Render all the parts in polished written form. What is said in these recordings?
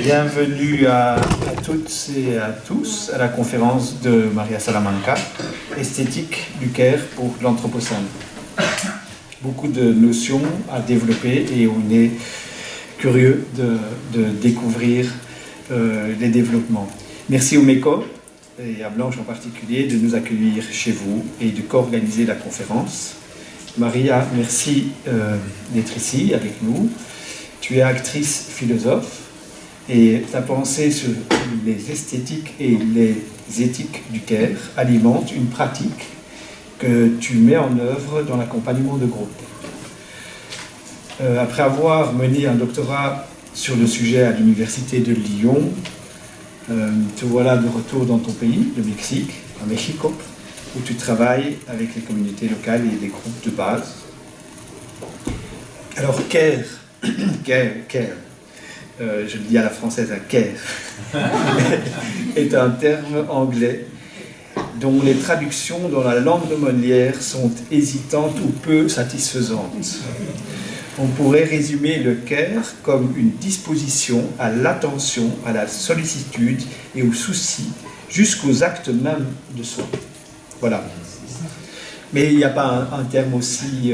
Bienvenue à toutes et à tous à la conférence de Maria Salamanca, Esthétique du Caire pour l'Anthropocène. Beaucoup de notions à développer et on est curieux de découvrir les développements. Merci au MECO et à Blanche en particulier de nous accueillir chez vous et de co-organiser la conférence. Maria, merci d'être ici avec nous. Tu es actrice philosophe et ta pensée sur les esthétiques et les éthiques du Caire alimente une pratique que tu mets en œuvre dans l'accompagnement de groupe. Après avoir mené un doctorat sur le sujet à l'université de Lyon, te voilà de retour dans ton pays, le Mexique, à Mexico, où tu travailles avec les communautés locales et les groupes de base. Alors, Caire, je le dis à la française, un Caire, est un terme anglais dont les traductions dans la langue de Molière sont hésitantes ou peu satisfaisantes. On pourrait résumer le Caire comme une disposition à l'attention, à la sollicitude et au souci, jusqu'aux actes même de soi. Voilà. Mais il n'y a pas un terme aussi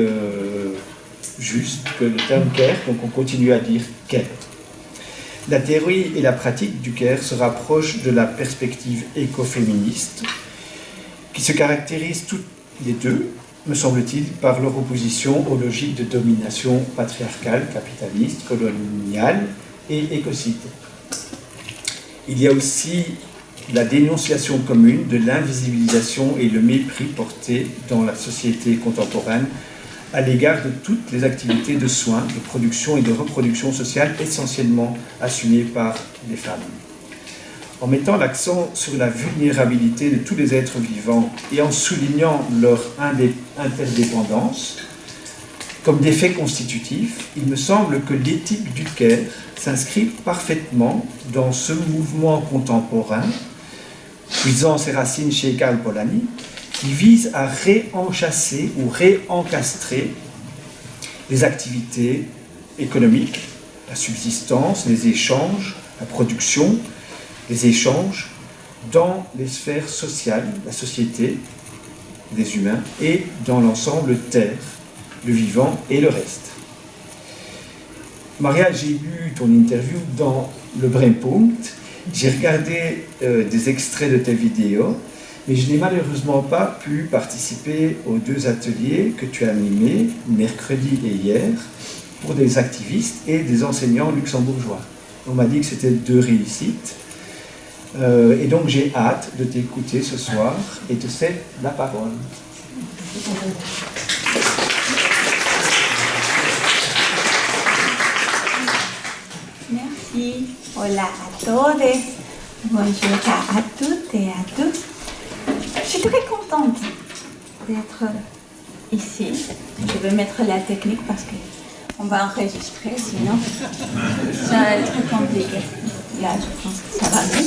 juste que le terme Caire, donc on continue à dire Caire. La théorie et la pratique du Caire se rapprochent de la perspective écoféministe, qui se caractérise toutes les deux, me semble-t-il, par leur opposition aux logiques de domination patriarcale, capitaliste, coloniale et écocide. Il y a aussi la dénonciation commune de l'invisibilisation et le mépris porté dans la société contemporaine à l'égard de toutes les activités de soins, de production et de reproduction sociale essentiellement assumées par les femmes. En mettant l'accent sur la vulnérabilité de tous les êtres vivants et en soulignant leur interdépendance comme des faits constitutifs, il me semble que l'éthique du Caire s'inscrit parfaitement dans ce mouvement contemporain, puisant ses racines chez Karl Polanyi, qui vise à réenchasser ou réencastrer les activités économiques, la subsistance, les échanges, la production, les échanges dans les sphères sociales, la société des humains et dans l'ensemble terre, le vivant et le reste. Maria, j'ai lu ton interview dans le Brennpunkt, j'ai regardé des extraits de tes vidéos, mais je n'ai malheureusement pas pu participer aux 2 ateliers que tu as animés, mercredi et hier, pour des activistes et des enseignants luxembourgeois. On m'a dit que c'était 2 réussites. Et donc j'ai hâte de t'écouter ce soir et te cède la parole. Merci. Hola a todos. Bonjour à toutes et à tous. Je suis très contente d'être ici. Je vais mettre la technique parce qu'on va enregistrer, sinon ça va être très compliqué. Là, je pense que ça va mieux.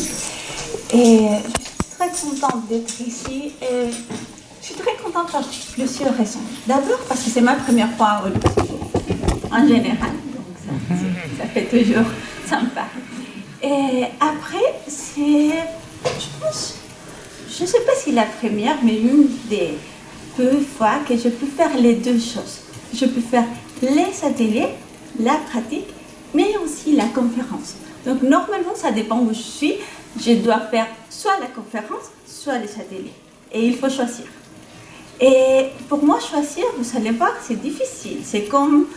Et je suis très contente d'être ici. Et je suis très contente pour plusieurs raisons. D'abord parce que c'est ma première fois au Luxembourg, en général. Donc ça fait toujours sympa. Et après, c'est, je pense, je ne sais pas si la première, mais une des peu fois que je peux faire les 2 choses. Je peux faire les ateliers, la pratique, mais aussi la conférence. Donc normalement, ça dépend où je suis. Je dois faire soit la conférence, soit les ateliers. Et il faut choisir. Et pour moi, choisir, vous allez voir, c'est difficile. C'est comme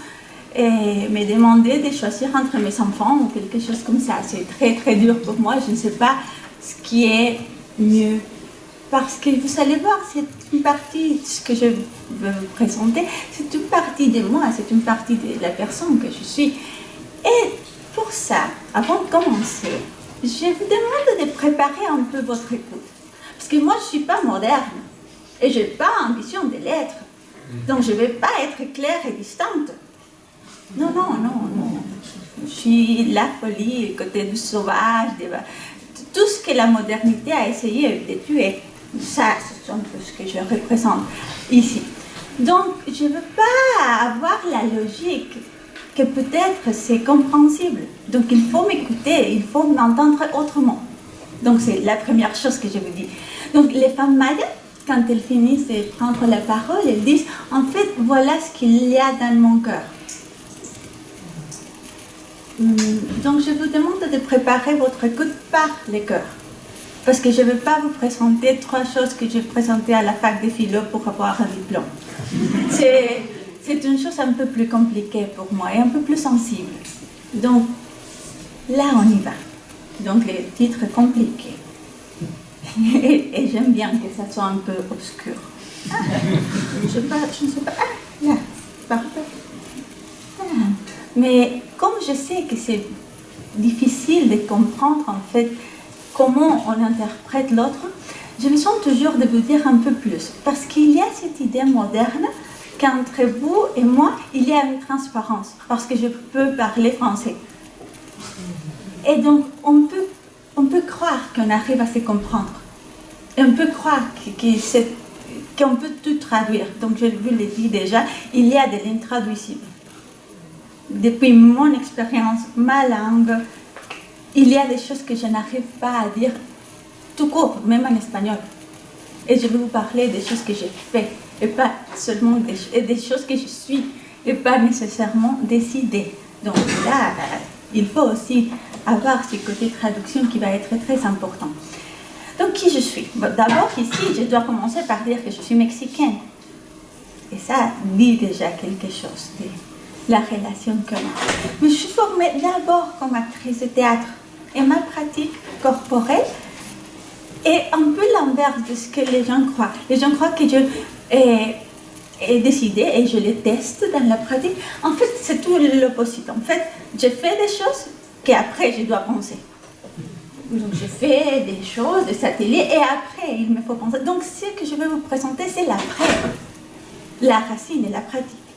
me demander de choisir entre mes enfants ou quelque chose comme ça. C'est très très dur pour moi. Je ne sais pas ce qui est mieux. Parce que vous allez voir, c'est une partie de ce que je veux vous présenter. C'est une partie de moi, c'est une partie de la personne que je suis. Et pour ça, avant de commencer, je vous demande de préparer un peu votre écoute. Parce que moi, je ne suis pas moderne. Et je n'ai pas ambition de l'être. Donc, je ne vais pas être claire et distante. Non. Je suis la folie, le côté du sauvage, tout ce que la modernité a essayé de tuer. Ça, c'est un peu ce que je représente ici. Donc, je ne veux pas avoir la logique que peut-être c'est compréhensible. Donc il faut m'écouter, il faut m'entendre autrement. Donc c'est la première chose que je vous dis. Donc les femmes mayas, quand elles finissent de prendre la parole, elles disent « En fait, voilà ce qu'il y a dans mon cœur ». Donc je vous demande de préparer votre écoute par le cœur. Parce que je ne vais pas vous présenter 3 choses que j'ai présentées à la fac de philo pour avoir un diplôme. C'est une chose un peu plus compliquée pour moi et un peu plus sensible. Donc là, on y va. Donc les titres compliqués. Et j'aime bien que ça soit un peu obscur. Je ne sais pas. Ah, là, parfait. Ah. Mais comme je sais que c'est difficile de comprendre en fait comment on interprète l'autre, je me sens toujours de vous dire un peu plus. Parce qu'il y a cette idée moderne qu'entre vous et moi, il y a une transparence. Parce que je peux parler français. Et donc, on peut croire qu'on arrive à se comprendre. Et on peut croire qu'on peut tout traduire. Donc, je vous l'ai dit déjà, il y a de l'intraduisible. Depuis mon expérience, ma langue, il y a des choses que je n'arrive pas à dire tout court, même en espagnol. Et je vais vous parler des choses que j'ai faites, et pas seulement des choses que je suis, et pas nécessairement des idées. Donc là, il faut aussi avoir ce côté traduction qui va être très important. Donc qui je suis? D'abord ici, je dois commencer par dire que je suis mexicaine. Et ça dit déjà quelque chose de la relation qu'on a. Mais je suis formée d'abord comme actrice de théâtre. Et ma pratique corporelle est un peu l'inverse de ce que les gens croient. Les gens croient que je ai décidé et je les teste dans la pratique. En fait, c'est tout l'opposite. En fait, je fais des choses qu'après je dois penser. Donc, je fais des choses, des ateliers, et après, il me faut penser. Donc, ce que je vais vous présenter, c'est l'après. La racine est la pratique.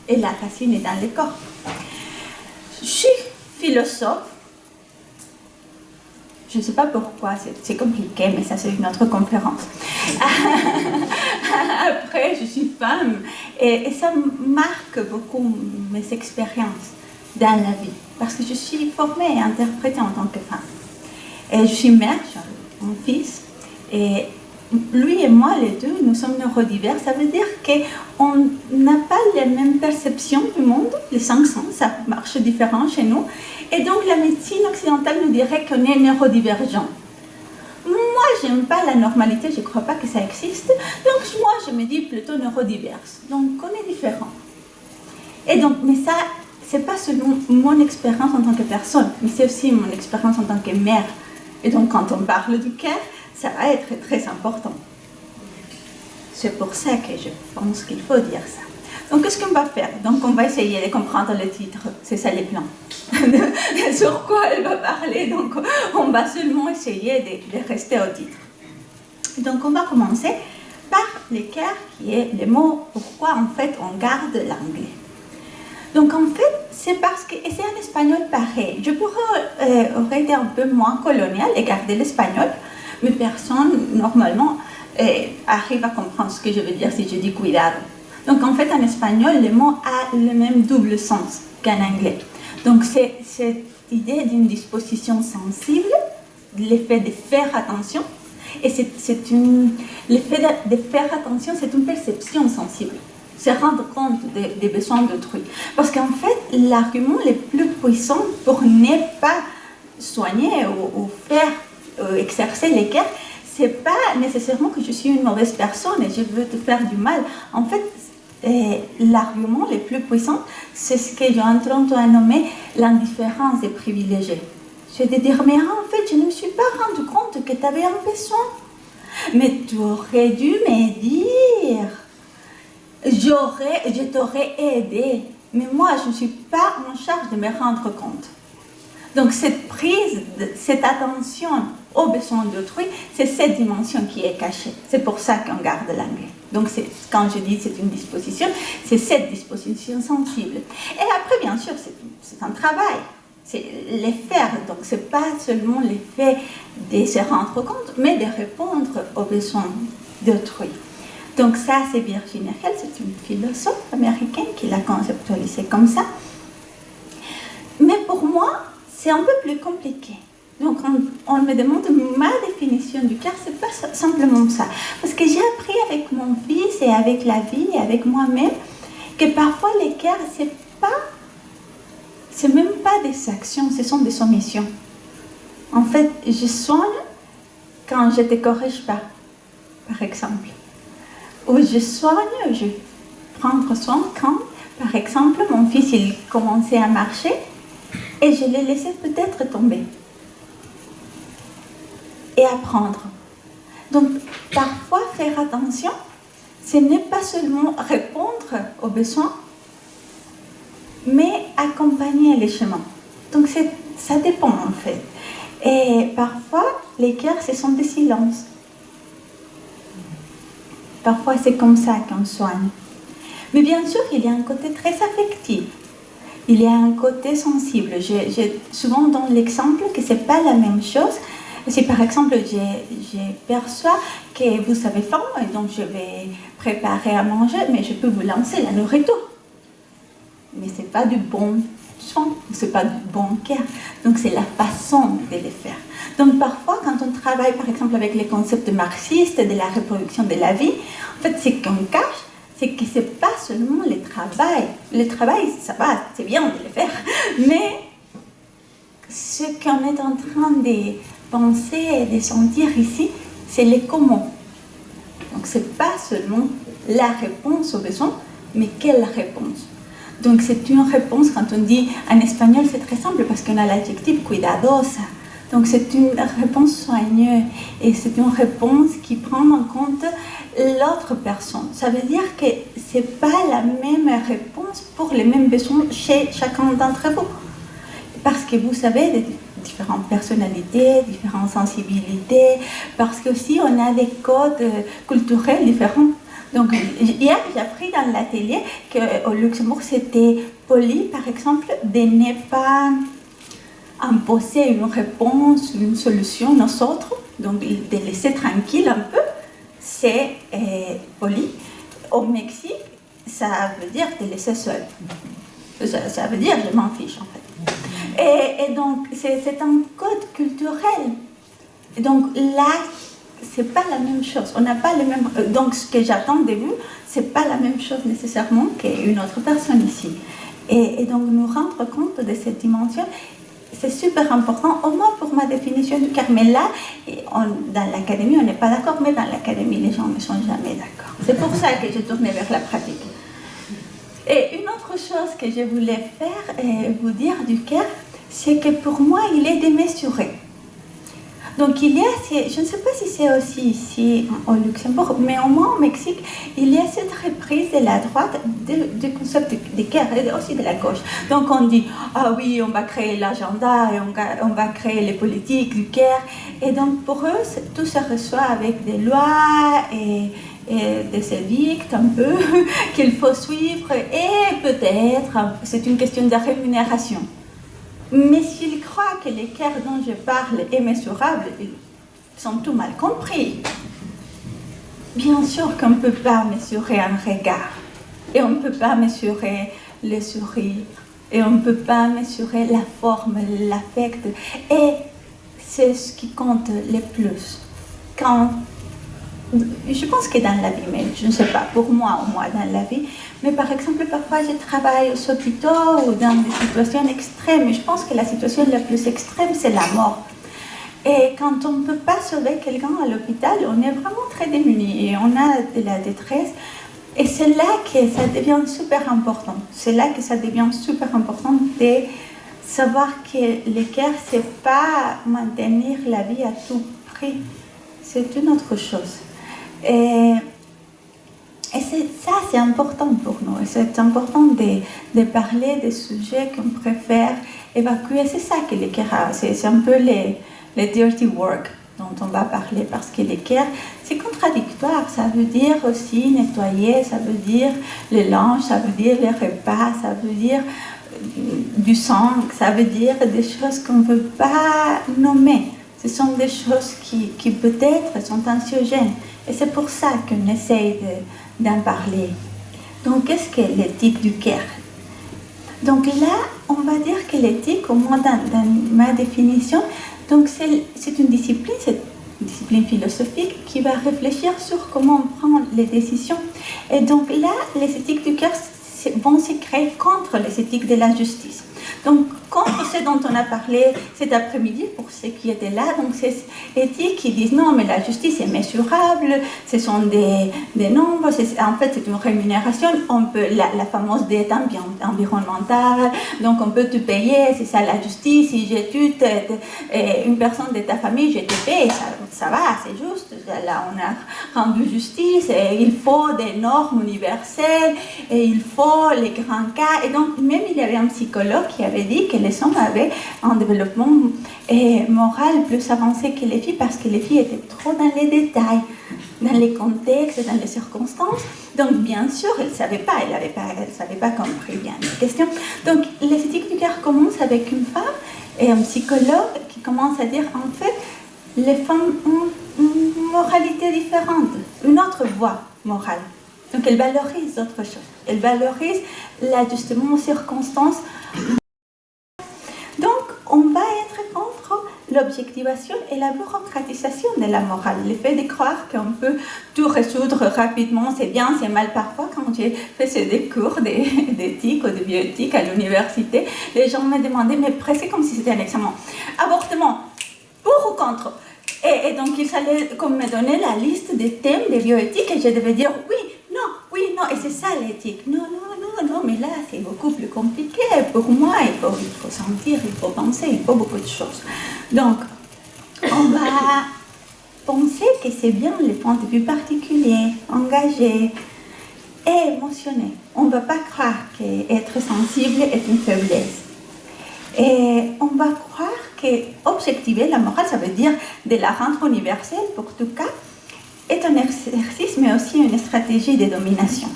Et la racine est dans le corps. Je suis philosophe. Je ne sais pas pourquoi, c'est compliqué, mais ça, c'est une autre conférence. Après, je suis femme. Et ça marque beaucoup mes expériences dans la vie. Parce que je suis formée et interprétée en tant que femme. Et je suis mère, j'ai un fils, et lui et moi, les deux, nous sommes neurodivers. Ça veut dire qu'on n'a pas les mêmes perceptions du monde, les 5 sens, ça marche différent chez nous. Et donc la médecine occidentale nous dirait qu'on est neurodivergent. Moi, j'aime pas la normalité, je ne crois pas que ça existe. Donc moi, je me dis plutôt neurodiverse. Donc on est différents. Et donc, mais ça, c'est pas seulement mon expérience en tant que personne, mais c'est aussi mon expérience en tant que mère. Et donc, quand on parle du cœur, ça va être très important. C'est pour ça que je pense qu'il faut dire ça. Donc, qu'est-ce qu'on va faire? Donc, on va essayer de comprendre le titre. C'est ça les plans. Sur quoi elle va parler. Donc, on va seulement essayer de rester au titre. Donc, on va commencer par le cœur, qui est le mot pourquoi, en fait, on garde l'anglais. Donc en fait, c'est parce que, et c'est en espagnol pareil, je aurais été un peu moins coloniale et garder l'espagnol, mais personne, normalement, arrive à comprendre ce que je veux dire si je dis cuidado. Donc en fait, en espagnol, le mot a le même double sens qu'en anglais. Donc c'est cette idée d'une disposition sensible, l'effet de faire attention, et l'effet de faire attention, c'est une perception sensible. Se rendre compte des besoins d'autrui. Parce qu'en fait, l'argument le plus puissant pour ne pas soigner ou faire exercer les cœurs, c'est pas nécessairement que je suis une mauvaise personne et je veux te faire du mal. En fait, l'argument le plus puissant, c'est ce que Joan Tronto a nommé l'indifférence des privilégiés. C'est de dire, mais en fait, je ne me suis pas rendu compte que tu avais un besoin. Mais tu aurais dû me dire. Je t'aurais aidé, mais moi, je ne suis pas en charge de me rendre compte. Donc, cette prise, cette attention aux besoins d'autrui, c'est cette dimension qui est cachée. C'est pour ça qu'on garde l'anglais. Donc, quand je dis c'est une disposition, c'est cette disposition sensible. Et après, bien sûr, c'est un travail. C'est les faire. Donc, ce n'est pas seulement l'effet de se rendre compte, mais de répondre aux besoins d'autrui. Donc ça, c'est Virginia Held, c'est une philosophe américaine qui l'a conceptualisé comme ça. c'est un peu plus compliqué. Donc, on me demande ma définition du cœur, c'est pas simplement ça. Parce que j'ai appris avec mon fils et avec la vie et avec moi-même que parfois les cœurs, c'est même pas des actions, ce sont des omissions. En fait, je soigne quand je ne te corrige pas, par exemple. Ou je soigne, je prends soin quand, par exemple, mon fils il commençait à marcher et je l'ai laissé peut-être tomber. Et apprendre. Donc, parfois, faire attention, ce n'est pas seulement répondre aux besoins, mais accompagner les chemins. Donc, ça dépend en fait. Et parfois, les cœurs, ce sont des silences. Parfois, c'est comme ça qu'on soigne. Mais bien sûr, il y a un côté très affectif. Il y a un côté sensible. J'ai souvent donné l'exemple que ce n'est pas la même chose. Si par exemple, je perçois que vous avez faim, et donc je vais préparer à manger, mais je peux vous lancer la nourriture. Mais ce n'est pas du bon soin, ce n'est pas du bon cœur. Donc c'est la façon de le faire. Donc parfois, quand on travaille par exemple avec les concepts marxistes de la reproduction de la vie, en fait, ce qu'on cache, c'est que ce n'est pas seulement le travail. Le travail, ça va, c'est bien de le faire, mais ce qu'on est en train de penser et de sentir ici, c'est les comment. Donc, ce n'est pas seulement la réponse aux besoins, mais quelle réponse. Donc, c'est une réponse, quand on dit en espagnol, c'est très simple parce qu'on a l'adjectif cuidadosa. Donc, c'est une réponse soigneuse et c'est une réponse qui prend en compte l'autre personne. Ça veut dire que ce n'est pas la même réponse pour les mêmes besoins chez chacun d'entre vous. Parce que vous savez, différentes personnalités, différentes sensibilités, parce qu'aussi on a des codes culturels différents. Donc hier j'ai appris dans l'atelier qu'au Luxembourg c'était poli par exemple de ne pas imposer une réponse, une solution aux autres, donc de laisser tranquille un peu, c'est poli. Au Mexique, ça veut dire de laisser seul. Ça veut dire je m'en fiche en fait. Et donc, c'est un code culturel. Et donc là, c'est pas la même chose. On n'a pas les mêmes. Donc, ce que j'attends de vous, c'est pas la même chose nécessairement qu'une autre personne ici. Et donc, nous rendre compte de cette dimension, c'est super important, au moins pour ma définition du cœur. Mais là, dans l'académie, on n'est pas d'accord, mais dans l'académie, les gens ne sont jamais d'accord. C'est pour ça que j'ai tourné vers la pratique. Et une autre chose que je voulais faire et vous dire du cœur, c'est que pour moi, il est démesuré. Donc il y a, je ne sais pas si c'est aussi ici au Luxembourg, mais au moins au Mexique, il y a cette reprise de la droite du concept du cœur et aussi de la gauche. Donc on dit, ah oui, on va créer l'agenda et on va créer les politiques du cœur. Et donc pour eux, tout se reçoit avec des lois et des édicts un peu qu'il faut suivre et peut-être c'est une question de rémunération. Mais s'ils croient que les cœurs dont je parle est mesurable, ils sont tout mal compris. Bien sûr qu'on ne peut pas mesurer un regard et on ne peut pas mesurer le sourire et on ne peut pas mesurer la forme, l'affect et c'est ce qui compte le plus. Je pense que dans la vie, mais je ne sais pas, pour moi au moins dans la vie, mais par exemple, parfois je travaille aux hôpitaux ou dans des situations extrêmes, et je pense que la situation la plus extrême, c'est la mort. Et quand on ne peut pas sauver quelqu'un à l'hôpital, on est vraiment très démunis et on a de la détresse. Et c'est là que ça devient super important. C'est là que ça devient super important de savoir que le cœur, ce n'est pas maintenir la vie à tout prix. C'est une autre chose. Et ça, c'est important pour nous. C'est important de parler des sujets qu'on préfère évacuer. C'est ça que le cœur a. C'est un peu les dirty work dont on va parler. Parce que le cœur, c'est contradictoire. Ça veut dire aussi nettoyer, ça veut dire le linge, ça veut dire les repas, ça veut dire du sang, ça veut dire des choses qu'on ne veut pas nommer. Ce sont des choses qui peut-être sont anxiogènes. Et c'est pour ça qu'on essaye d'en parler. Donc, qu'est-ce que l'éthique du cœur? Donc là, on va dire que l'éthique, au moins dans ma définition, donc c'est une discipline philosophique qui va réfléchir sur comment on prend les décisions. Et donc là, les éthiques du cœur vont se créer contre les éthiques de la justice. Donc, contre ce dont on a parlé cet après-midi, pour ceux qui étaient là, donc ces éthiques qui disent non, mais la justice est mesurable, ce sont des nombres, en fait c'est une rémunération, on peut, la fameuse dette environnementale, donc on peut te payer, c'est ça la justice, si j'ai tué une personne de ta famille, je te paye, ça va, c'est juste, là on a rendu justice, et il faut des normes universelles, et il faut les grands cas, et donc même il y avait un psychologue qui avait dit que les hommes avaient un développement moral plus avancé que les filles parce que les filles étaient trop dans les détails, dans les contextes, dans les circonstances. Donc bien sûr, elle ne savait pas, elle savait pas compris bien la question. Donc les éthiques du cœur commencent avec une femme et un psychologue qui commence à dire en fait, les femmes ont une moralité différente, une autre voie morale. Donc elle valorise autre chose. Elle valorise l'ajustement aux circonstances. Donc, on va être contre l'objectivation et la bureaucratisation de la morale. Le fait de croire qu'on peut tout résoudre rapidement, c'est bien, c'est mal parfois. Quand j'ai fait des cours d'éthique ou de bioéthique à l'université, les gens me demandaient, mais presque comme si c'était un examen, avortement, pour ou contre? Et donc, il fallait comme me donner la liste des thèmes de bioéthique et je devais dire oui, non, et c'est ça l'éthique. Non, mais là, c'est beaucoup plus compliqué. Pour moi, il faut sentir, il faut penser, il faut beaucoup de choses. Donc, on va penser que c'est bien les points de vue particuliers, engagés et émotionnés. On ne va pas croire qu'être sensible est une faiblesse. Et on va croire qu'objectiver la morale, ça veut dire de la rendre universelle pour tout cas, est un exercice, mais aussi une stratégie de domination.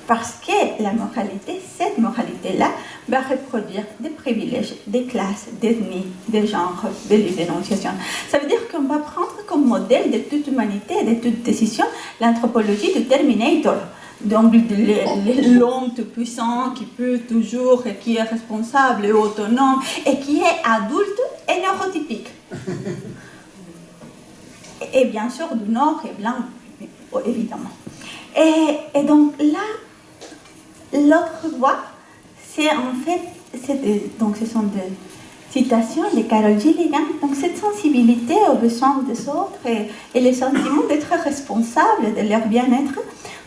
Parce que la moralité, cette moralité-là, va reproduire des privilèges, des classes, d'ethnies, des genres, des lieux d'énonciation. Ça veut dire qu'on va prendre comme modèle de toute humanité et de toute décision l'anthropologie du Terminator. Donc l'homme tout puissant qui peut toujours, et qui est responsable et autonome, et qui est adulte et neurotypique. Et bien sûr du Nord et blanc, évidemment. Et donc là, l'autre voie, c'est en fait, donc ce sont des citations de Carol Gilligan, donc cette sensibilité aux besoins des autres et le sentiment d'être responsable de leur bien-être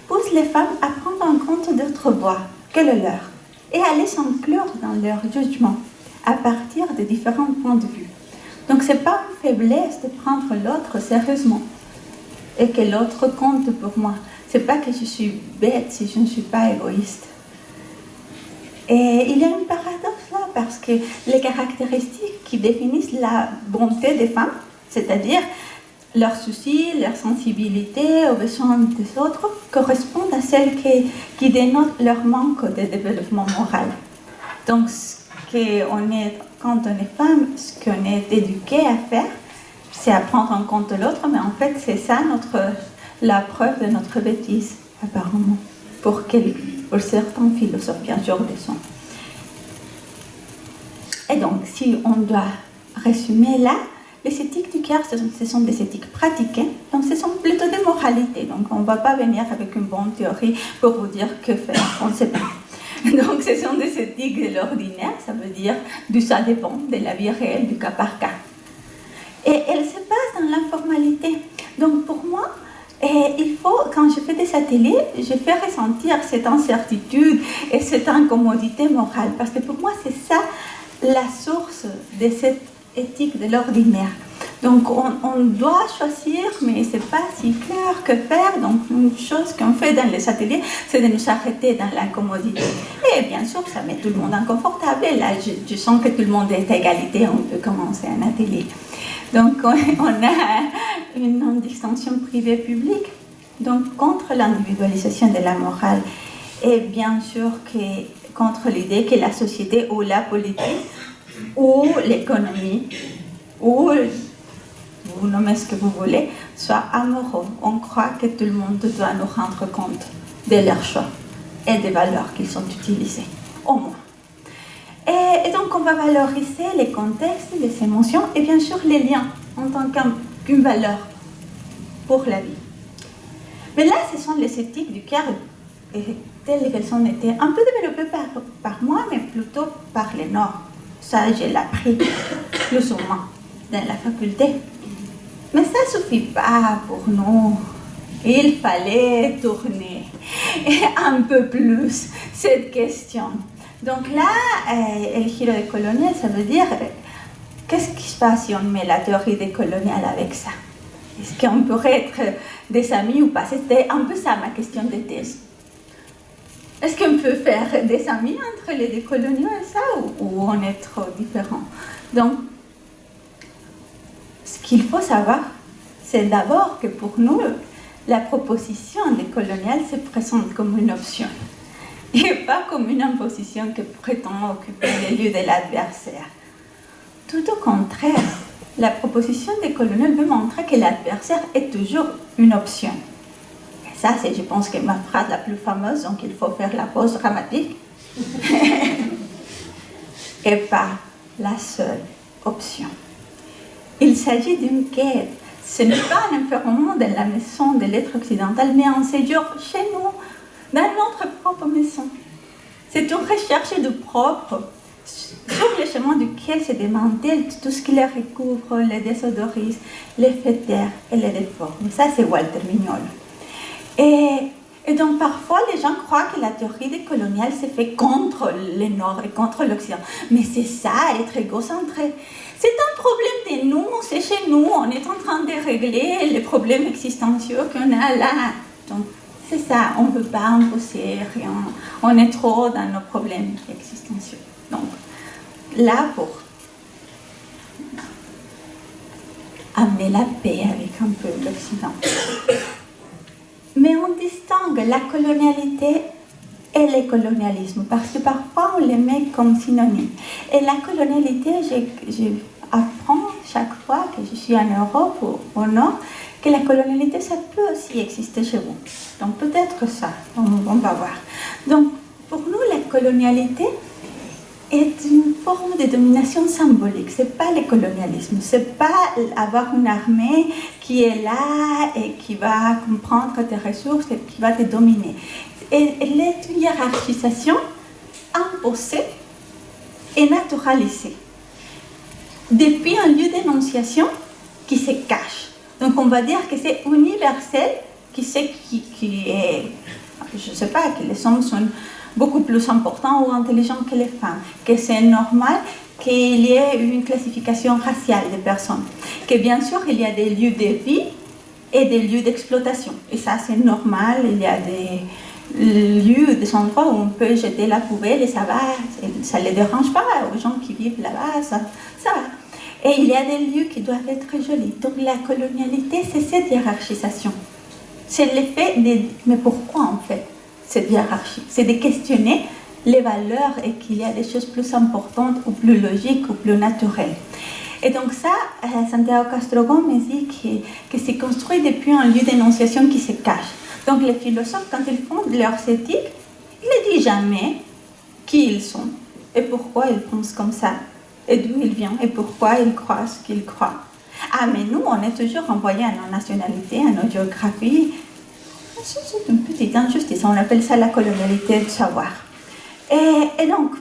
pousse les femmes à prendre en compte d'autres voies que le leur et à les inclure dans leur jugement à partir de différents points de vue. Donc ce n'est pas une faiblesse de prendre l'autre sérieusement et que l'autre compte pour moi. Ce n'est pas que je suis bête si je ne suis pas égoïste. Et il y a un paradoxe là, parce que les caractéristiques qui définissent la bonté des femmes, c'est-à-dire leurs soucis, leur sensibilité aux besoins des autres, correspondent à celles qui dénotent leur manque de développement moral. Donc, quand on est femme, ce qu'on est éduqué à faire, c'est à prendre en compte l'autre, mais en fait, c'est ça la preuve de notre bêtise, apparemment, pour certains philosophes, bien sûr, des sons. Et donc, si on doit résumer là, les éthiques du cœur, ce sont des éthiques pratiquées, donc ce sont plutôt des moralités. Donc, on ne va pas venir avec une bonne théorie pour vous dire que faire, on ne sait pas. Donc, ce sont des éthiques de l'ordinaire, ça veut dire du ça dépend, de la vie réelle, du cas par cas. Et elles se passent dans l'informalité. Donc, pour moi, il faut, quand je fais des ateliers, je fais ressentir cette incertitude et cette incommodité morale. Parce que pour moi, c'est ça la source de cette éthique de l'ordinaire. Donc, on doit choisir, mais ce n'est pas si clair que faire. Donc, une chose qu'on fait dans les ateliers, c'est de nous arrêter dans l'incommodité. Et bien sûr, ça met tout le monde inconfortable. Et là, je sens que tout le monde est à égalité, on peut commencer un atelier. Donc, on a une distinction privée-publique, donc contre l'individualisation de la morale. Et bien sûr, contre l'idée que la société ou la politique ou l'économie ou vous nommez ce que vous voulez, soit amoureux. On croit que tout le monde doit nous rendre compte de leurs choix et des valeurs qu'ils ont utilisées, au moins. Et donc, on va valoriser les contextes, les émotions et bien sûr les liens en tant qu'une valeur pour la vie. Mais là, ce sont les éthiques du cœur telles qu'elles ont été un peu développées par moi, mais plutôt par les Nords. Ça, je l'ai appris plus ou moins dans la faculté. Mais ça ne suffit pas pour nous. Il fallait tourner un peu plus cette question. Donc là, el giro décolonial, ça veut dire qu'est-ce qui se passe si on met la théorie décoloniale avec ça? Est-ce qu'on pourrait être des amis ou pas? C'était un peu ça ma question de thèse. Est-ce qu'on peut faire des amis entre les décoloniaux et ça, ou on est trop différents? Donc, ce qu'il faut savoir, c'est d'abord que pour nous, la proposition décoloniale se présente comme une option et pas comme une imposition que prétend occuper les lieux de l'adversaire. Tout au contraire, la proposition décoloniale veut montrer que l'adversaire est toujours une option. Et ça, c'est, je pense, que ma phrase la plus fameuse, donc il faut faire la pause dramatique. Et pas la seule option. Il s'agit d'une quête. Ce n'est pas un enfermement dans la maison de l'être occidental, mais un séjour chez nous, dans notre propre maison. C'est une recherche du propre, sur le chemin duquel se démantèle tout ce qui les recouvre, les désodorise, les fait taire et les déforme. Ça, c'est Walter Mignolo. Et donc, parfois, les gens croient que la théorie décoloniale se fait contre le Nord et contre l'Occident. Mais c'est ça, être égocentré. C'est un problème de nous, c'est chez nous. On est en train de régler les problèmes existentiels qu'on a là. Donc, c'est ça, on ne veut pas imposer rien. On est trop dans nos problèmes existentiels. Donc, là, pour amener la paix avec un peu l'Occident. Mais on distingue la colonialité et le colonialisme, parce que parfois on les met comme synonymes. Et la colonialité, j'apprends chaque fois que je suis en Europe ou au Nord, que la colonialité, ça peut aussi exister chez vous. Donc peut-être ça, on va voir. Donc pour nous, la colonialité est une forme de domination symbolique. Ce n'est pas le colonialisme, ce n'est pas avoir une armée qui est là et qui va comprendre tes ressources et qui va te dominer. Elle est une hiérarchisation imposée et naturalisée depuis un lieu d'énonciation qui se cache. Donc on va dire que c'est universel, qui est, je ne sais pas, que les hommes sont beaucoup plus importants ou intelligents que les femmes, que c'est normal qu'il y ait une classification raciale des personnes, que bien sûr il y a des lieux de vie et des lieux d'exploitation, et ça c'est normal, il y a des lieux, des endroits où on peut jeter la poubelle et ça ne les dérange pas aux gens qui vivent là-bas, ça va. Et il y a des lieux qui doivent être jolis. Donc la colonialité, c'est cette hiérarchisation. C'est l'effet de... Mais pourquoi en fait cette hiérarchie? C'est de questionner les valeurs et qu'il y a des choses plus importantes ou plus logiques ou plus naturelles. Et donc ça, Santiago Castrogón dit que c'est construit depuis un lieu d'énonciation qui se cache. Donc les philosophes, quand ils font leur éthique, ils ne disent jamais qui ils sont et pourquoi ils pensent comme ça, et d'où ils viennent et pourquoi ils croient ce qu'ils croient. Ah, mais nous, on est toujours envoyés à nos nationalités, à nos géographies. C'est une petite injustice, on appelle ça la colonialité du savoir. Et donc,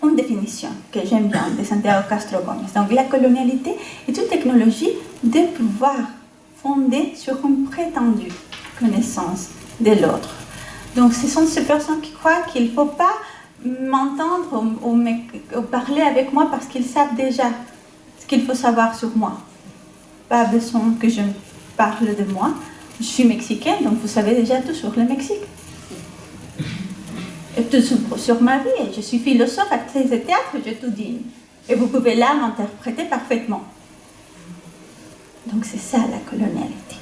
une définition que j'aime bien de Santiago Castrogón. Donc, la colonialité est une technologie de pouvoir fondée sur une prétendue connaissance de l'autre. Donc, ce sont ces personnes qui croient qu'il ne faut pas m'entendre ou parler avec moi parce qu'ils savent déjà ce qu'il faut savoir sur moi. Pas besoin que je parle de moi. Je suis mexicaine, donc vous savez déjà tout sur le Mexique. Et tout sur ma vie. Je suis philosophe, actrice de théâtre, je tout dis. Et vous pouvez là m'interpréter parfaitement. Donc c'est ça la colonialité.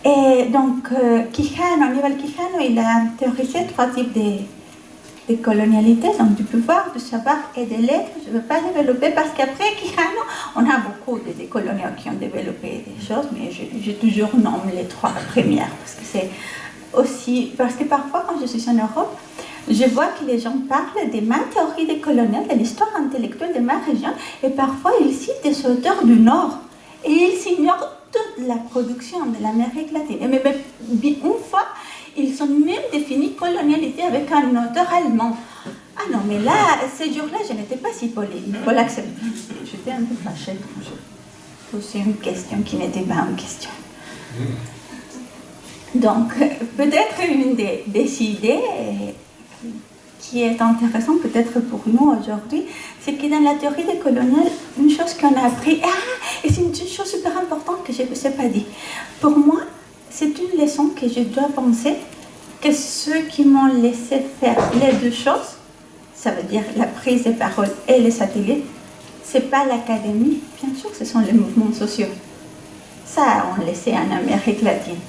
Et donc Aníbal Quijano, il a théorisé 3 types de colonialité, donc du pouvoir, du savoir et de l'être. Je ne veux pas développer parce qu'après Quijano, on a beaucoup de décoloniaux qui ont développé des choses, mais j'ai toujours nommé les 3 premières parce que c'est aussi, parce que parfois quand je suis en Europe, je vois que les gens parlent de ma théorie des coloniales, de l'histoire intellectuelle de ma région, et parfois ils citent des auteurs du Nord, et ils ignorent toute la production de l'Amérique latine. Et même une fois, ils ont même défini colonialité avec un auteur allemand. Ah non, mais là, ces jours-là, je n'étais pas si polie, il faut l'accepter. J'étais un peu fâchée quand je posais une question qui n'était pas une question. Donc, peut-être une des idées qui est intéressante peut-être pour nous aujourd'hui, c'est que dans la théorie des coloniales, une chose qu'on a appris, et c'est une chose super importante que je ne vous ai pas dit. Pour moi, c'est une leçon que je dois penser que ceux qui m'ont laissé faire les deux choses, ça veut dire la prise de parole et les satellites, ce n'est pas l'académie, bien sûr, ce sont les mouvements sociaux. Ça, on le sait en Amérique latine.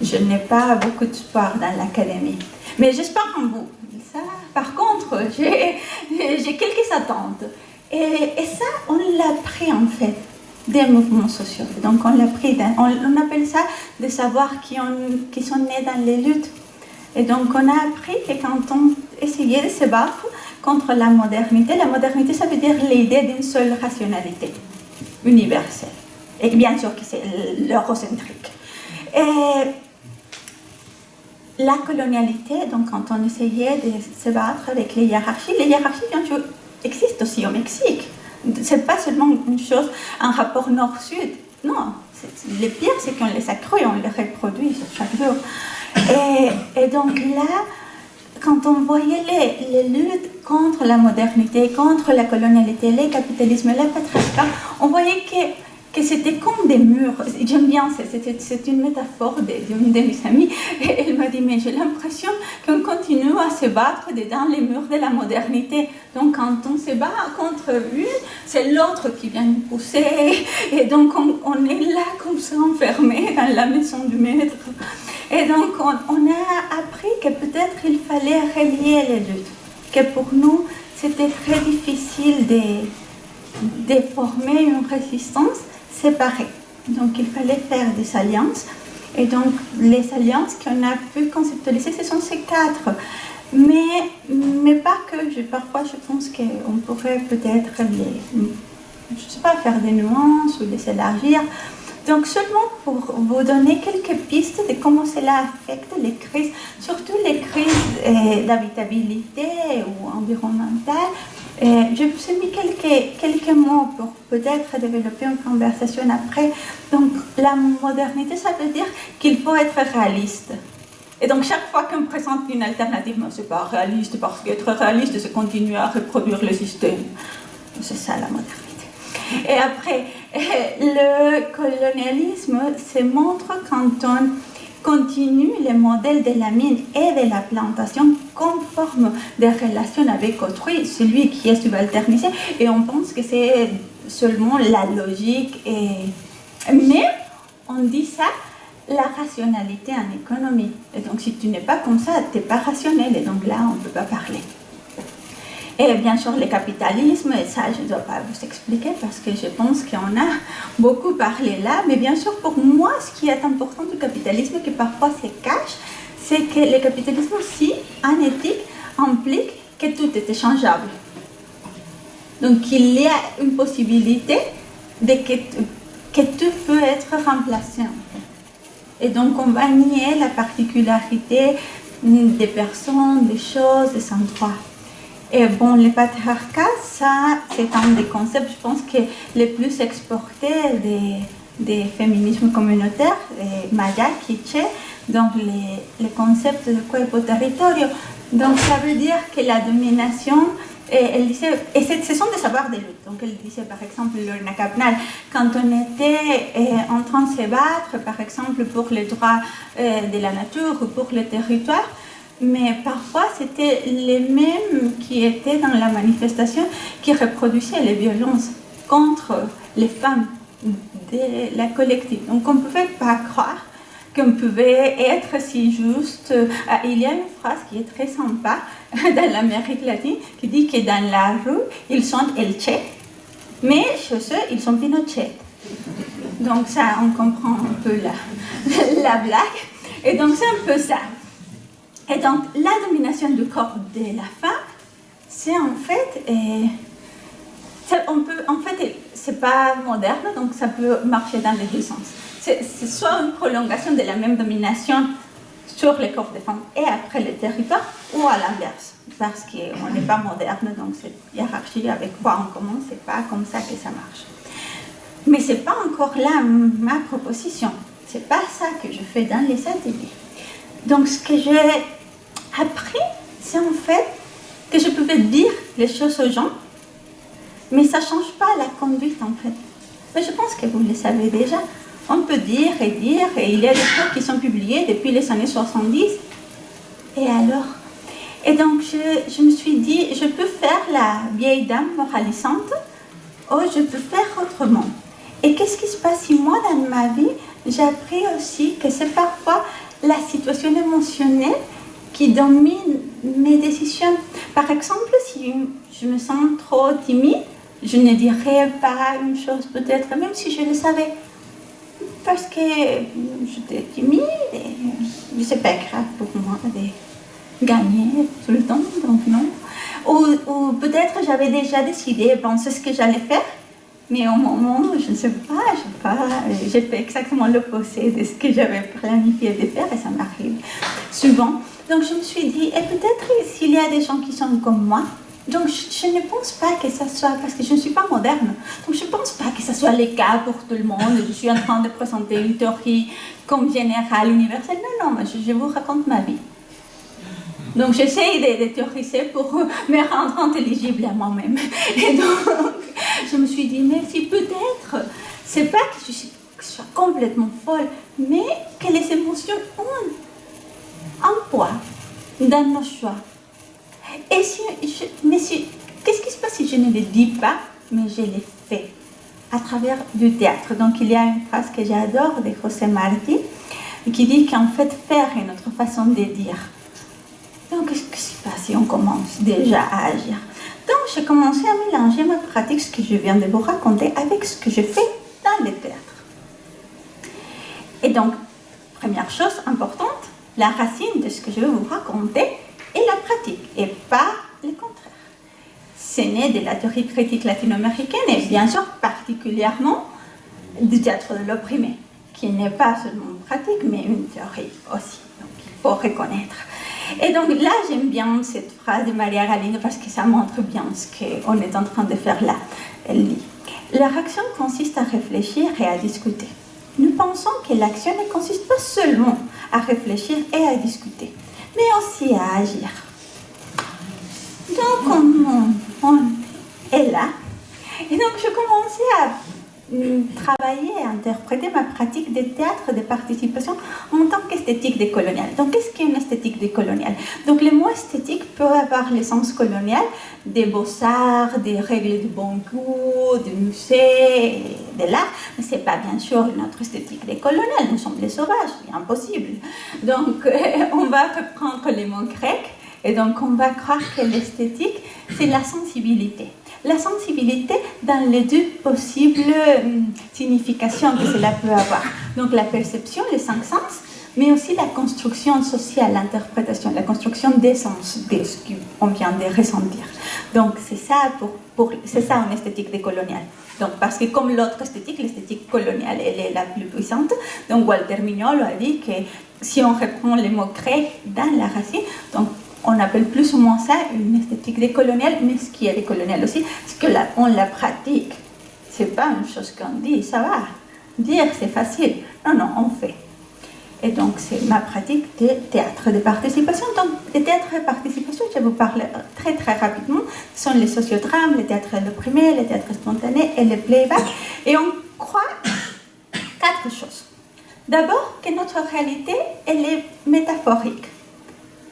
Je n'ai pas beaucoup d'espoir dans l'académie, mais j'espère en vous. Ça, par contre, j'ai quelques attentes. Et ça, on l'a pris en fait des mouvements sociaux. Donc on l'a pris, on appelle ça des savoirs qui sont nés dans les luttes. Et donc on a appris que quand on essayait de se battre contre la modernité, ça veut dire l'idée d'une seule rationalité universelle. Et bien sûr que c'est l'eurocentrique. Et la colonialité, donc quand on essayait de se battre avec les hiérarchies bien sûr existent aussi au Mexique. C'est pas seulement une chose, un rapport nord-sud. Non, le pire c'est qu'on les accroît, on les reproduit chaque jour. Et donc là, quand on voyait les luttes contre la modernité, contre la colonialité, le capitalisme, le patriarcat, on voyait que c'était comme des murs. J'aime bien, c'est une métaphore d'une de mes amies. Et elle m'a dit, mais j'ai l'impression qu'on continue à se battre dans les murs de la modernité. Donc quand on se bat contre une, c'est l'autre qui vient nous pousser. Et donc on est là comme ça, enfermé dans la maison du maître. Et donc on a appris que peut-être il fallait relier les luttes. Que pour nous, c'était très difficile de former une résistance séparée. Donc il fallait faire des alliances. Et donc les alliances qu'on a pu conceptualiser, ce sont ces quatre. Mais pas que. Parfois je pense qu'on pourrait peut-être faire des nuances ou les élargir. Donc seulement pour vous donner quelques pistes de comment cela affecte les crises, surtout les crises d'habitabilité ou environnementales. Je vous ai mis quelques mots pour peut-être développer une conversation après. Donc la modernité, ça veut dire qu'il faut être réaliste. Et donc chaque fois qu'on présente une alternative, non, c'est pas réaliste parce qu'être réaliste, c'est continuer à reproduire le système. C'est ça la modernité. Et après, le colonialisme se montre quand on continue les modèles de la mine et de la plantation conforme des relations avec autrui, celui qui est subalternisé, et on pense que c'est seulement la logique. Mais on dit ça, la rationalité en économie. Et donc si tu n'es pas comme ça, tu n'es pas rationnel, et donc là on ne peut pas parler. Et bien sûr, le capitalisme, et ça je ne dois pas vous expliquer parce que je pense qu'on a beaucoup parlé là, mais bien sûr pour moi, ce qui est important du capitalisme, qui parfois se cache, c'est que le capitalisme aussi, en éthique, implique que tout est échangeable. Donc il y a une possibilité que tout peut être remplacé. Et donc on va nier la particularité des personnes, des choses, des endroits. Et bon, le patriarcat, ça, c'est un des concepts, je pense, que les plus exportés des féminismes communautaires, Maya, Kitche, donc les concepts de cuerpo territorio. Donc ça veut dire que la domination, elle disait, et ce sont des savoirs de lutte. Donc elle disait par exemple, Lorna Capnal, quand on était en train de se battre, par exemple pour les droits de la nature ou pour le territoire, mais parfois c'était les mêmes qui étaient dans la manifestation qui reproduisaient les violences contre les femmes de la collective. Donc on ne pouvait pas croire qu'on pouvait être si juste. Il y a une phrase qui est très sympa dans l'Amérique latine qui dit que dans la rue, ils sont Elche, mais chez eux, ils sont Pinochet. Donc ça, on comprend un peu la blague. Et donc c'est un peu ça. Et donc, la domination du corps de la femme, c'est en fait, c'est pas moderne, donc ça peut marcher dans les deux sens. C'est soit une prolongation de la même domination sur les corps des femmes et après le territoire, ou à l'inverse, parce qu'on n'est pas moderne, donc cette hiérarchie avec quoi on commence, c'est pas comme ça que ça marche. Mais c'est pas encore là ma proposition, c'est pas ça que je fais dans les ateliers. Donc ce que j'ai appris, c'est en fait que je pouvais dire les choses aux gens, mais ça ne change pas la conduite en fait. Mais je pense que vous le savez déjà. On peut dire, et il y a des choses qui sont publiées depuis les années 70. Et alors? Et donc je me suis dit, je peux faire la vieille dame moralisante, ou je peux faire autrement. Et qu'est-ce qui se passe si moi, dans ma vie, j'ai appris aussi que c'est parfois la situation émotionnelle qui domine mes décisions. Par exemple, si je me sens trop timide, je ne dirais pas une chose peut-être, même si je le savais. Parce que j'étais timide et c'est pas grave pour moi de gagner tout le temps, donc non. Ou peut-être j'avais déjà décidé, pensé ce que j'allais faire, mais au moment, je ne sais pas, j'ai fait exactement l'opposé de ce que j'avais planifié de faire et ça m'arrive souvent. Donc je me suis dit, et peut-être s'il y a des gens qui sont comme moi, donc je ne pense pas que ça soit, parce que je ne suis pas moderne, donc je ne pense pas que ça soit le cas pour tout le monde. Je suis en train de présenter une théorie comme générale, universelle. Non, je vous raconte ma vie. Donc j'essaie de théoriser pour me rendre intelligible à moi-même. Et donc je me suis dit, mais si peut-être, c'est pas que je sois complètement folle, mais que les émotions ont un poids dans nos choix. Et qu'est-ce qui se passe si je ne le dis pas, mais je le fais à travers du théâtre? Donc il y a une phrase que j'adore de José Martí qui dit qu'en fait faire est notre façon de dire. Donc qu'est-ce qui se passe si on commence déjà à agir? Donc j'ai commencé à mélanger ma pratique, ce que je viens de vous raconter, avec ce que je fais dans le théâtre. Et donc, première chose importante, la racine de ce que je vais vous raconter est la pratique, et pas le contraire. C'est né de la théorie critique latino-américaine, et bien sûr particulièrement du théâtre de l'opprimé, qui n'est pas seulement une pratique, mais une théorie aussi, donc il faut reconnaître. Et donc là, j'aime bien cette phrase de Maria Galindo parce que ça montre bien ce qu'on est en train de faire là. Elle dit, la réaction consiste à réfléchir et à discuter. Nous pensons que l'action ne consiste pas seulement à réfléchir et à discuter, mais aussi à agir. Donc on est là. Et donc je commençais à travailler, à interpréter ma pratique de théâtre de participation en tant qu'esthétique décoloniale. Donc qu'est-ce qu'une esthétique décoloniale? Donc le mot esthétique peut avoir le sens colonial des beaux-arts, des règles du bon goût, du musée, de l'art, mais ce n'est pas bien sûr notre esthétique décoloniale, nous sommes des sauvages, c'est impossible. Donc on va reprendre les mots grecs et donc on va croire que l'esthétique c'est la sensibilité. La sensibilité dans les deux possibles significations que cela peut avoir. Donc la perception, les cinq sens, mais aussi la construction sociale, l'interprétation, la construction des sens de ce qu'on vient de ressentir. Donc c'est ça, c'est ça une esthétique décoloniale. Donc, parce que comme l'autre esthétique, l'esthétique coloniale, elle est la plus puissante. Donc Walter Mignolo a dit que si on reprend les mots grecs dans la racine, donc on appelle plus ou moins ça une esthétique décoloniale, mais ce qui est décolonial aussi, c'est qu'on la pratique. C'est pas une chose qu'on dit, ça va. Dire, c'est facile. Non, on fait. Et donc, c'est ma pratique de théâtre de participation. Donc, le théâtre de participation, je vais vous parler très très rapidement, ce sont les sociodrames, le théâtre de l'opprimé, le théâtre spontané et le playback. Et on croit 4 choses. D'abord, que notre réalité, elle est métaphorique.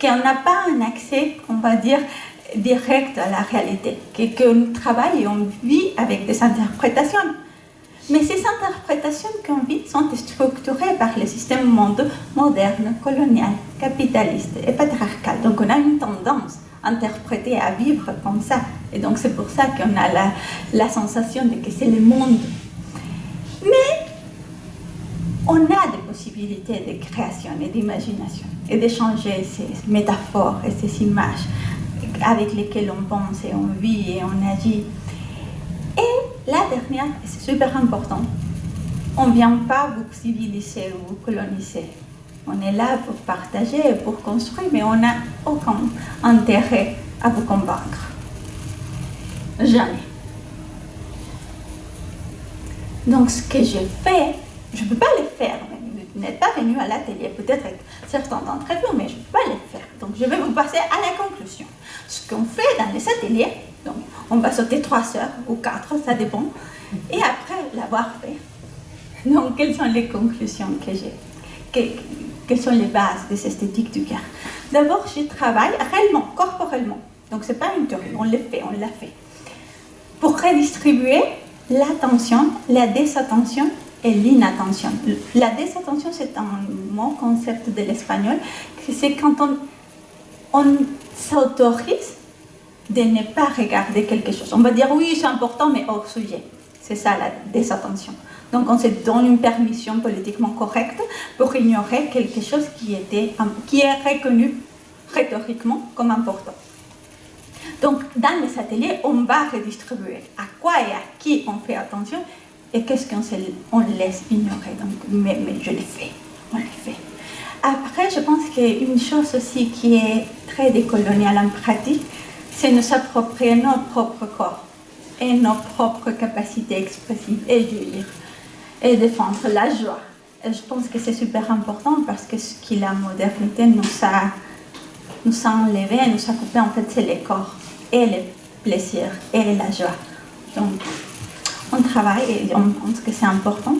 Qu'on n'a pas un accès, on va dire, direct à la réalité, qu'on travaille et on vit avec des interprétations. Mais ces interprétations qu'on vit sont structurées par le système moderne, colonial, capitaliste et patriarcal. Donc on a une tendance à interpréter, à vivre comme ça. Et donc c'est pour ça qu'on a la sensation de que c'est le monde. Mais on a des possibilités. possibilités de création et d'imagination et d'échanger ces métaphores et ces images avec lesquelles on pense et on vit et on agit. Et la dernière, et c'est super important, on ne vient pas vous civiliser ou vous coloniser. On est là pour partager et pour construire, mais on n'a aucun intérêt à vous convaincre. Jamais. Donc ce que je fais, je ne peux pas le faire. Vous n'êtes pas venu à l'atelier, peut-être avec certains d'entre vous, mais je ne peux pas le faire. Donc je vais vous passer à la conclusion. Ce qu'on fait dans les ateliers, donc on va sauter 3 heures ou 4, ça dépend. Et après l'avoir fait, donc quelles sont les conclusions que j'ai, quelles sont les bases de cette esthétique du cœur? D'abord, je travaille réellement, corporellement. Donc ce n'est pas une théorie, on l'a fait. Pour redistribuer l'attention, la désattention et l'inattention. La désattention, c'est un mot, concept de l'espagnol, c'est quand on s'autorise de ne pas regarder quelque chose. On va dire oui, c'est important, mais hors sujet. C'est ça la désattention. Donc on se donne une permission politiquement correcte pour ignorer quelque chose qui est reconnu rhétoriquement comme important. Donc dans les ateliers, on va redistribuer à quoi et à qui on fait attention et qu'est-ce qu'on laisse ignorer. Donc, mais je l'ai fait, on l'a fait. Après, je pense qu'une chose aussi qui est très décoloniale en pratique, c'est de s'approprier notre propre corps et nos propres capacités expressives et jouir et défendre la joie. Et je pense que c'est super important parce que ce que la modernité nous a enlevé, nous a coupé, en fait, c'est le corps et le plaisir et la joie. Donc, on travaille et on pense que c'est important.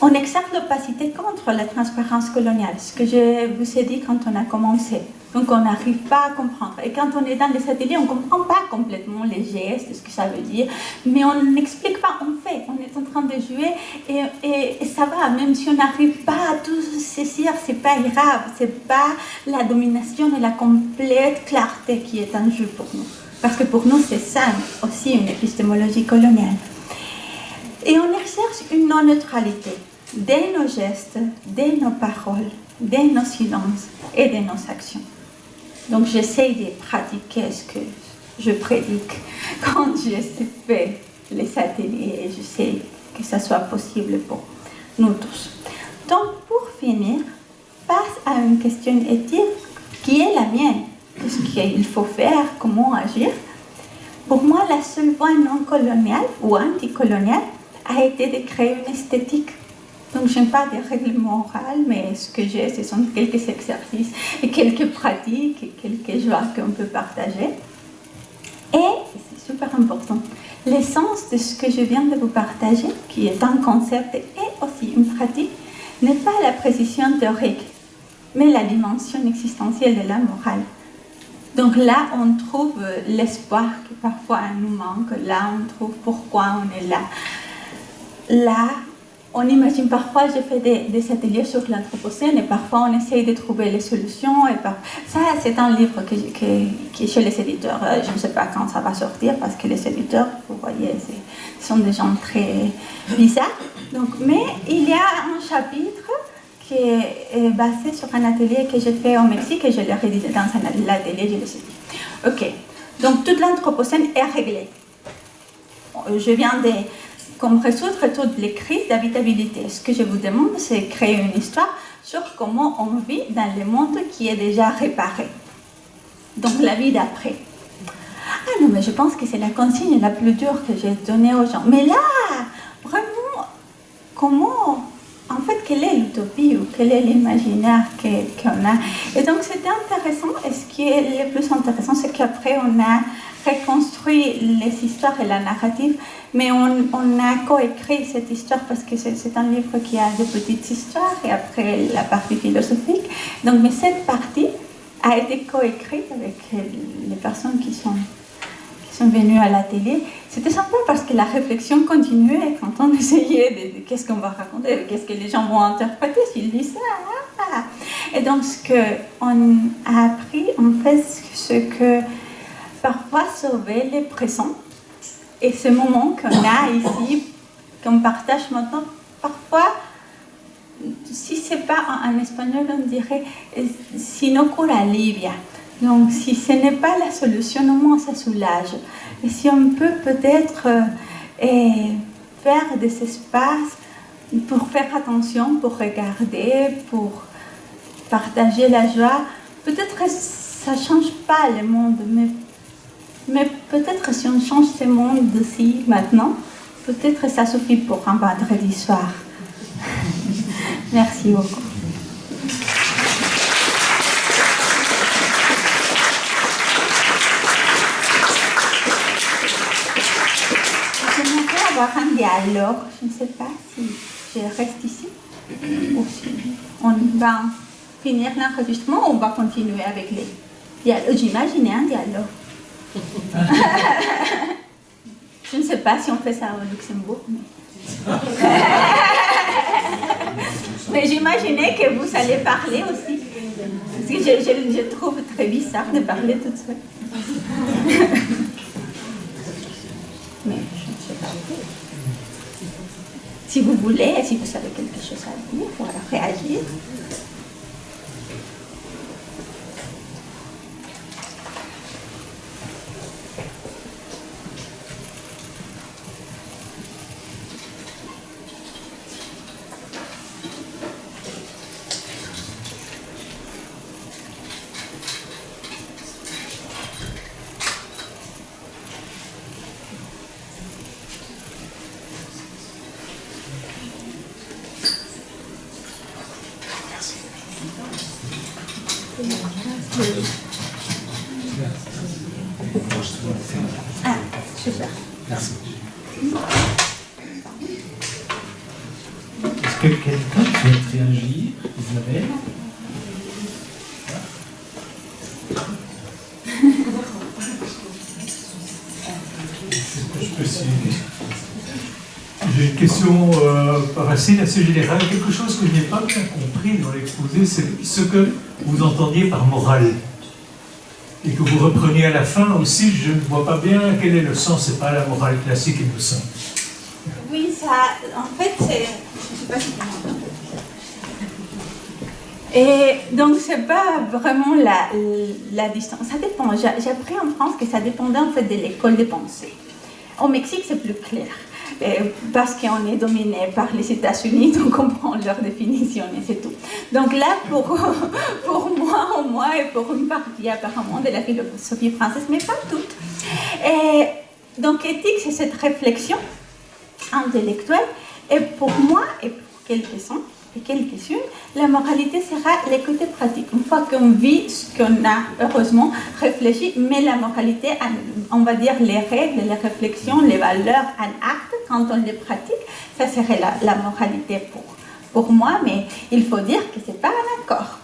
On exerce l'opacité contre la transparence coloniale, ce que je vous ai dit quand on a commencé. Donc on n'arrive pas à comprendre. Et quand on est dans les ateliers, on ne comprend pas complètement les gestes, ce que ça veut dire, mais on n'explique pas, on fait. On est en train de jouer et ça va. Même si on n'arrive pas à tout saisir, ce n'est pas grave. Ce n'est pas la domination et la complète clarté qui est en jeu pour nous. Parce que pour nous, c'est ça aussi une épistémologie coloniale. Et on exerce une non-neutralité de nos gestes, de nos paroles, de nos silences et de nos actions. Donc j'essaie de pratiquer ce que je prédique quand je fais les ateliers et je sais que ça soit possible pour nous tous. Donc pour finir, face à une question éthique qui est la mienne, qu'est-ce qu'il faut faire, comment agir, pour moi la seule voie non coloniale ou anticoloniale a été de créer une esthétique. Donc, je n'ai pas de règles morales, mais ce que j'ai, ce sont quelques exercices et quelques pratiques et quelques joies qu'on peut partager. Et, c'est super important, l'essence de ce que je viens de vous partager, qui est un concept et aussi une pratique, n'est pas la précision théorique, mais la dimension existentielle de la morale. Donc là, on trouve l'espoir qui parfois nous manque, là, on trouve pourquoi on est là. Là, on imagine parfois, je fais des ateliers sur l'anthropocène et parfois on essaye de trouver les solutions. Ça, c'est un livre qui est chez les éditeurs. Je ne sais pas quand ça va sortir parce que les éditeurs, vous voyez, ce sont des gens très bizarres. Donc, mais il y a un chapitre qui est basé sur un atelier que j'ai fait au Mexique et je l'ai rédigé dans l'atelier, je l'ai dit. Ok, donc toute l'anthropocène est réglée. Je viens de résoudre toutes les crises d'habitabilité. Ce que je vous demande, c'est créer une histoire sur comment on vit dans le monde qui est déjà réparé. Donc la vie d'après. Ah non, mais je pense que c'est la consigne la plus dure que j'ai donnée aux gens. Mais là, vraiment, comment, en fait, quelle est l'utopie ou quel est l'imaginaire qu'on a? Et donc c'était intéressant. Et ce qui est le plus intéressant, c'est qu'après, on a reconstruit les histoires et la narrative, mais on a coécrit cette histoire parce que c'est un livre qui a des petites histoires et après la partie philosophique. Donc, mais cette partie a été coécrite avec les personnes qui sont venues à l'atelier. C'était sympa parce que la réflexion continuait quand on essayait de qu'est-ce qu'on va raconter, qu'est-ce que les gens vont interpréter s'ils disent ça. Et donc, ce qu'on a appris, en fait, c'est que parfois sauver le présent et ce moment qu'on a ici, qu'on partage maintenant, parfois, si c'est pas en espagnol, on dirait si no cura alivia. Donc, si ce n'est pas la solution, au moins ça soulage. Et si on peut peut-être faire des espaces pour faire attention, pour regarder, pour partager la joie, peut-être que ça ne change pas le monde, mais peut-être si on change ce monde d'ici maintenant, peut-être que ça suffit pour un vendredi soir. Merci beaucoup. J'aimerais avoir un dialogue. Je ne sais pas si je reste ici ou si on va finir l'enregistrement ou on va continuer avec les dialogues. J'imaginais un dialogue. Je ne sais pas si on fait ça au Luxembourg, mais j'imaginais que vous allez parler aussi. Parce que je trouve très bizarre de parler toute seule. Mais je ne sais pas. Si vous voulez, si vous avez quelque chose à dire, voilà, réagir. Ah, super. Merci. Est-ce que quelqu'un souhaite réagir? Isabelle? J'ai une question par assez générale, quelque chose que je n'ai pas bien compris dans l'exposé, c'est ce que vous entendiez par morale. Et que vous repreniez à la fin aussi, je ne vois pas bien quel est le sens, c'est pas la morale classique, il me semble. Oui, ça, en fait, c'est... Je ne sais pas si vous m'entendez. Et donc, c'est pas vraiment la distance. Ça dépend. J'ai appris en France que ça dépendait en fait de l'école de pensée. Au Mexique, c'est plus clair. Parce qu'on est dominé par les États-Unis, donc on prend leur définition et c'est tout. Donc là, pour moi, au moins, et pour une partie apparemment de la philosophie française, mais pas toute. Et donc éthique, c'est cette réflexion intellectuelle. Et pour moi, et pour quelques-uns et quelques-unes, la moralité sera le côté pratique. Une fois qu'on vit ce qu'on a heureusement réfléchi, mais la moralité, on va dire les règles, les réflexions, les valeurs en acte, quand on les pratique, ça serait la moralité pour moi, mais il faut dire que ce n'est pas un accord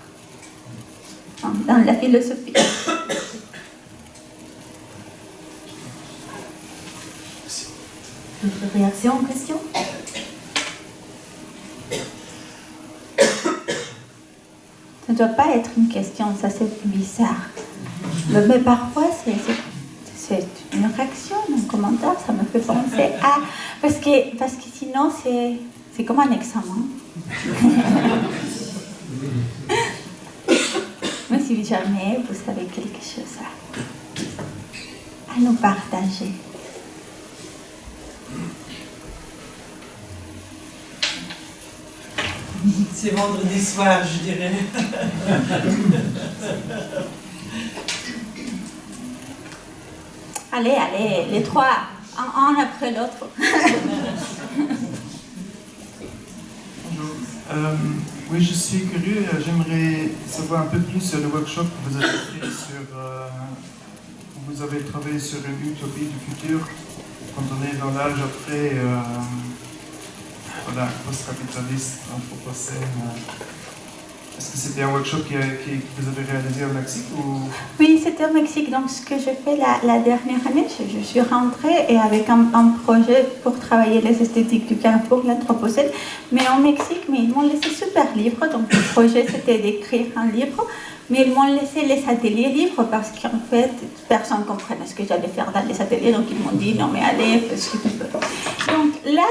dans la philosophie. D'autres réactions, questions? Ça ne doit pas être une question, ça c'est bizarre. Mais parfois c'est une réaction, un commentaire, ça me fait penser à... Parce que sinon c'est comme un examen. Mais si jamais vous avez quelque chose à nous partager. C'est vendredi soir, je dirais. Allez, les trois, un après l'autre. Bonjour. Oui, je suis curieux. J'aimerais savoir un peu plus sur le workshop que vous avez fait sur... vous avez travaillé sur une utopie du futur, quand on est dans l'âge après... voilà, post-capitaliste, anthropocène. Est-ce que c'était un workshop que vous avez réalisé au Mexique ou... Oui, c'était au Mexique. Donc, ce que j'ai fait la dernière année, je suis rentrée et avec un projet pour travailler les esthétiques du carrefour, l'anthropocène, mais au Mexique, mais ils m'ont laissé super libre. Donc, le projet, c'était d'écrire un livre, mais ils m'ont laissé les ateliers libres parce qu'en fait, personne ne comprenait ce que j'allais faire dans les ateliers. Donc, ils m'ont dit, non, mais allez, fais ce que tu peux. Donc, là...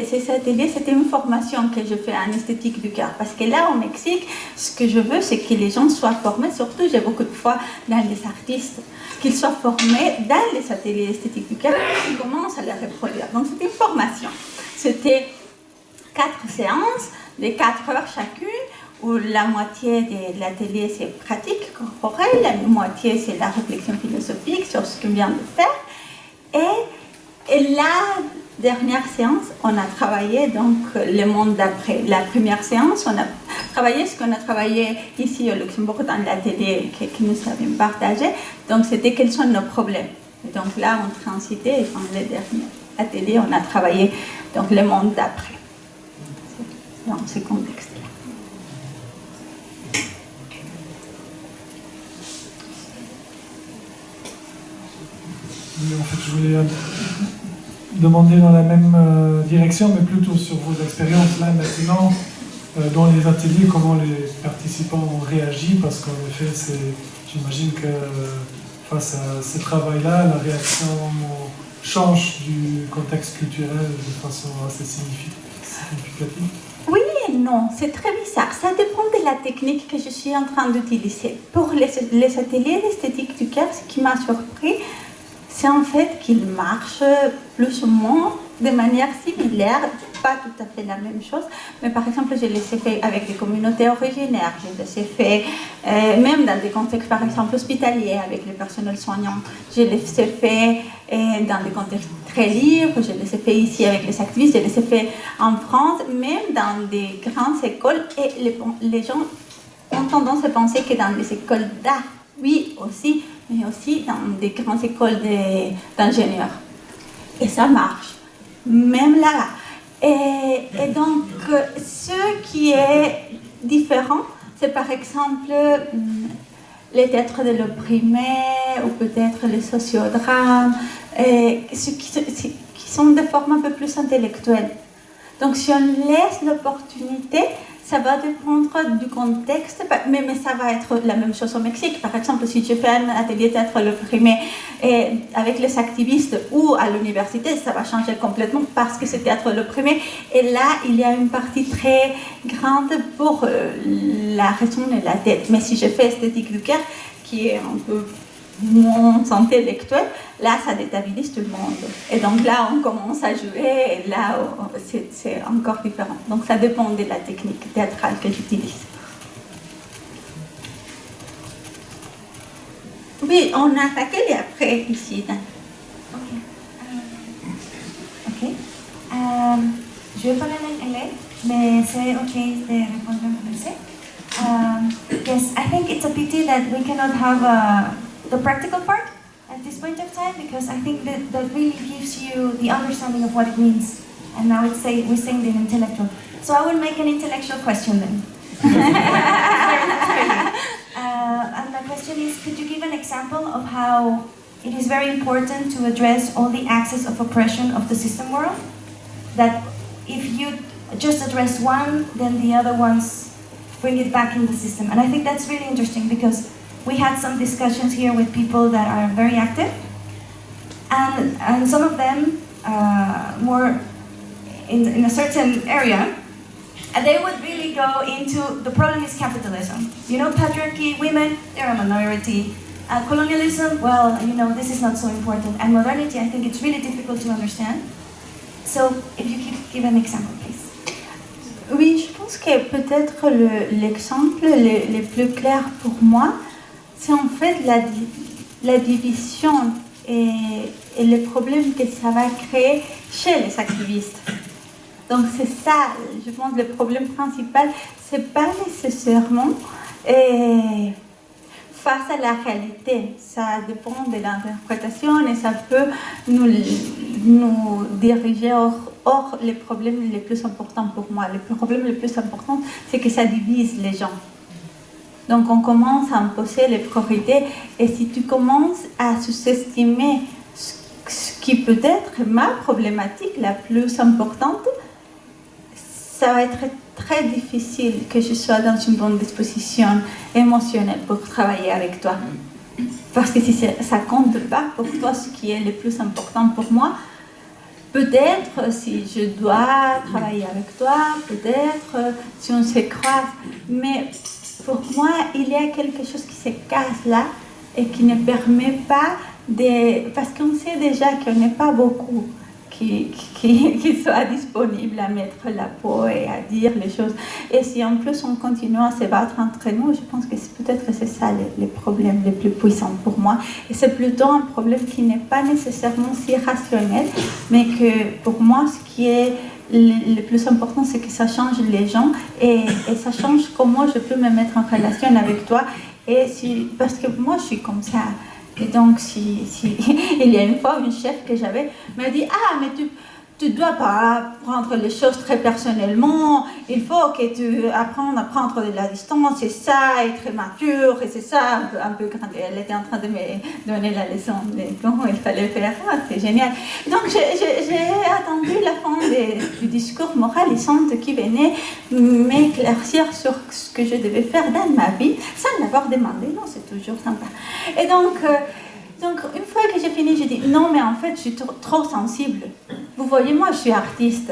ces ateliers, c'était une formation que je fais en esthétique du cœur. Parce que là, au Mexique, ce que je veux, c'est que les gens soient formés. Surtout, j'ai beaucoup de foi dans les artistes, qu'ils soient formés dans les ateliers esthétiques du cœur et qu'ils commencent à les reproduire. Donc, c'était une formation. C'était 4 séances de 4 heures chacune, où la moitié de l'atelier, c'est pratique corporelle, la moitié, c'est la réflexion philosophique sur ce qu'on vient de faire. Et la dernière séance, on a travaillé donc le monde d'après. La première séance, on a travaillé ce qu'on a travaillé ici au Luxembourg dans l'atelier que nous avions partagé. Donc, c'était quels sont nos problèmes. Et donc là, on transitait, et dans le dernier atelier, on a travaillé donc le monde d'après. Dans ce contexte-là. Oui, en fait, je voulais demander dans la même direction, mais plutôt sur vos expériences là maintenant, dans les ateliers, comment les participants ont réagi, parce qu'en effet, j'imagine que face à ce travail-là, la réaction change du contexte culturel de façon assez significative. Oui et non, c'est très bizarre. Ça dépend de la technique que je suis en train d'utiliser. Pour les ateliers d'esthétique du cœur, ce qui m'a surpris, c'est en fait qu'ils marchent plus ou moins de manière similaire, pas tout à fait la même chose, mais par exemple, je les ai fait avec des communautés originaires, je les ai fait même dans des contextes, par exemple, hospitaliers, avec le personnel soignant, je les ai fait dans des contextes très libres, je les ai fait ici avec les activistes, je les ai fait en France, même dans des grandes écoles, et les gens ont tendance à penser que dans les écoles d'art, oui aussi, mais aussi dans des grandes écoles d'ingénieurs. Et ça marche, même là. Et donc, ce qui est différent, c'est par exemple les théâtres de l'opprimé ou peut-être les sociodrames, qui sont de forme un peu plus intellectuelle. Donc, si on laisse l'opportunité, ça va dépendre du contexte, mais ça va être la même chose au Mexique. Par exemple, si je fais un atelier théâtre l'opprimé avec les activistes ou à l'université, ça va changer complètement parce que c'est théâtre l'opprimé. Et là, il y a une partie très grande pour la raison et la tête. Mais si je fais esthétique du cœur, qui est un peu moins intellectuel, là, ça déstabilise tout le monde. Et donc là, on commence à jouer, et là, c'est encore différent. Donc ça dépend de la technique théâtrale que j'utilise. Oui, on a attaqué et après, ici. Ok. Je vais parler en anglais, mais c'est ok de répondre en français. Yes, I think it's a pity that we cannot have the practical part at this point of time, because I think that really gives you the understanding of what it means. And now we're saying the intellectual. So I will make an intellectual question then. And my question is, could you give an example of how it is very important to address all the axes of oppression of the system world? That if you just address one, then the other ones bring it back in the system. And I think that's really interesting, because we had some discussions here with people that are very active, and some of them more in a certain area, and they would really go into the problem is capitalism. You know, patriarchy, women, they're a minority. Colonialism, well, you know, this is not so important. And modernity, I think it's really difficult to understand. So if you could give an example, please. Oui, je pense que peut-être l'exemple le plus clair pour moi, c'est en fait la division et les problèmes que ça va créer chez les activistes. Donc c'est ça, je pense, le problème principal, c'est pas nécessairement face à la réalité. Ça dépend de l'interprétation et ça peut nous diriger hors les problèmes les plus importants pour moi. Le problème le plus important, c'est que ça divise les gens. Donc on commence à imposer les priorités, et si tu commences à sous-estimer ce qui peut être ma problématique la plus importante, ça va être très difficile que je sois dans une bonne disposition émotionnelle pour travailler avec toi. Parce que si ça ne compte pas pour toi ce qui est le plus important pour moi, peut-être si je dois travailler avec toi, peut-être si on se croise, mais pour moi, il y a quelque chose qui se casse là et qui ne permet pas de... Parce qu'on sait déjà qu'il n'y en a pas beaucoup qui soient disponibles à mettre la peau et à dire les choses. Et si en plus on continue à se battre entre nous, je pense que peut-être c'est ça les problèmes les plus puissants pour moi. Et c'est plutôt un problème qui n'est pas nécessairement si rationnel, mais que pour moi, ce qui est le plus important, c'est que ça change les gens et ça change comment je peux me mettre en relation avec toi. Parce que moi, je suis comme ça. Et donc, il y a une fois, une chef que j'avais m'a dit « Ah, mais tu dois pas prendre les choses très personnellement, il faut que tu apprennes à prendre de la distance, c'est ça, être mature, et c'est ça, un peu quand elle était en train de me donner la leçon de comment il fallait faire, c'est génial. » Donc j'ai attendu la fin du discours moralisante qui venait m'éclaircir sur ce que je devais faire dans ma vie, sans l'avoir demandé, non, c'est toujours sympa. Et donc, une fois que j'ai fini, j'ai dit « Non, mais en fait, je suis trop sensible. Vous voyez, moi, je suis artiste.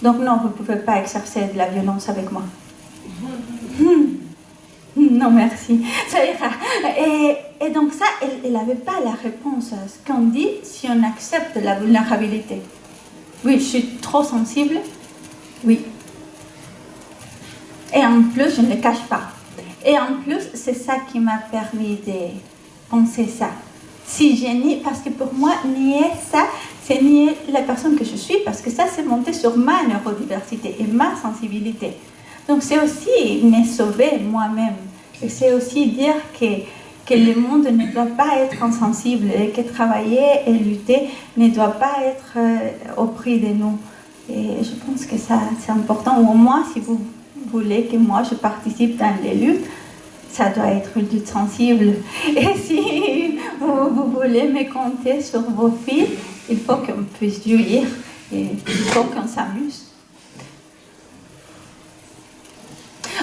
Donc non, vous ne pouvez pas exercer de la violence avec moi. » Non, merci. Ça ira. Et donc ça, elle n'avait pas la réponse à ce qu'on dit si on accepte la vulnérabilité. Oui, je suis trop sensible. Oui. Et en plus, je ne le cache pas. Et en plus, c'est ça qui m'a permis de penser ça. Si je nie, parce que pour moi, nier ça, c'est nier la personne que je suis, parce que ça, c'est monter sur ma neurodiversité et ma sensibilité. Donc, c'est aussi me sauver moi-même. Et c'est aussi dire que le monde ne doit pas être insensible et que travailler et lutter ne doit pas être au prix de nous. Et je pense que ça, c'est important. Ou au moins, si vous voulez que moi, je participe dans les luttes, ça doit être une lutte sensible. Et si vous voulez me compter sur vos fils, il faut qu'on puisse jouir et il faut qu'on s'amuse.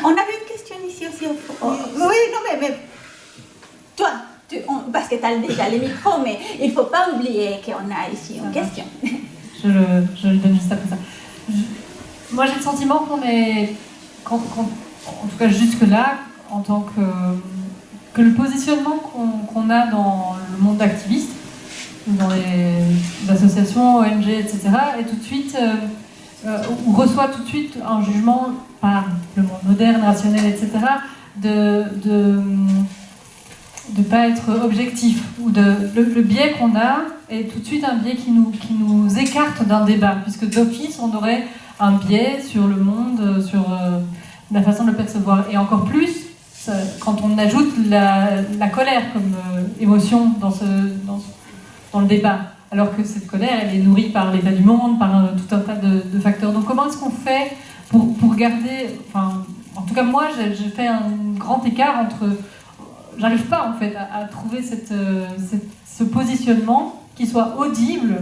On avait une question ici aussi. Oui, non, mais toi, parce que tu as déjà les micros, mais il ne faut pas oublier qu'on a ici une question. Je le donne juste après ça. Moi, j'ai le sentiment qu'on est, en tout cas jusque-là, en tant que le positionnement qu'on a dans le monde activiste, dans les associations, ONG, etc., et tout de suite, on reçoit tout de suite un jugement par le monde moderne, rationnel, etc., de pas être objectif, ou le biais qu'on a est tout de suite un biais qui nous écarte d'un débat, puisque d'office, on aurait un biais sur le monde, sur la façon de le percevoir, et encore plus, quand on ajoute la colère comme émotion dans le débat, alors que cette colère, elle est nourrie par l'état du monde, par tout un tas de facteurs. Donc comment est-ce qu'on fait pour garder... Enfin, en tout cas, moi, j'ai fait un grand écart entre... J'arrive pas, en fait, à trouver ce positionnement qui soit audible,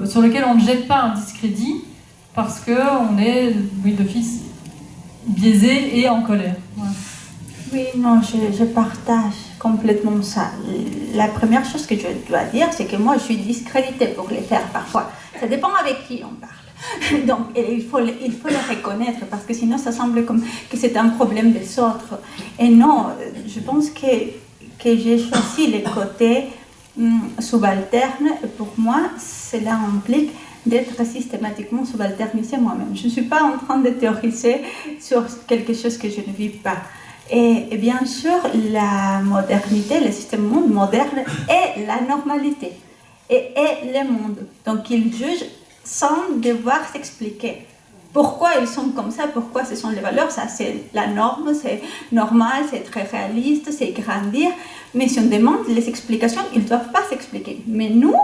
sur lequel on ne jette pas un discrédit, parce qu'on est, oui, d'office, biaisé et en colère. Voilà. Oui, non, je partage complètement ça. La première chose que je dois dire, c'est que moi, je suis discréditée pour les faire parfois. Ça dépend avec qui on parle. Donc, il faut le reconnaître, parce que sinon, ça semble comme que c'est un problème des autres. Et non, je pense que j'ai choisi les côtés subalternes. Et pour moi, cela implique d'être systématiquement subalternisée moi-même. Je ne suis pas en train de théoriser sur quelque chose que je ne vis pas. Et bien sûr, la modernité, le système monde moderne est la normalité et est le monde. Donc, ils jugent sans devoir s'expliquer. Pourquoi ils sont comme ça, pourquoi ce sont les valeurs, ça c'est la norme, c'est normal, c'est très réaliste, c'est grandir. Mais si on demande les explications, ils ne doivent pas s'expliquer. Mais nous,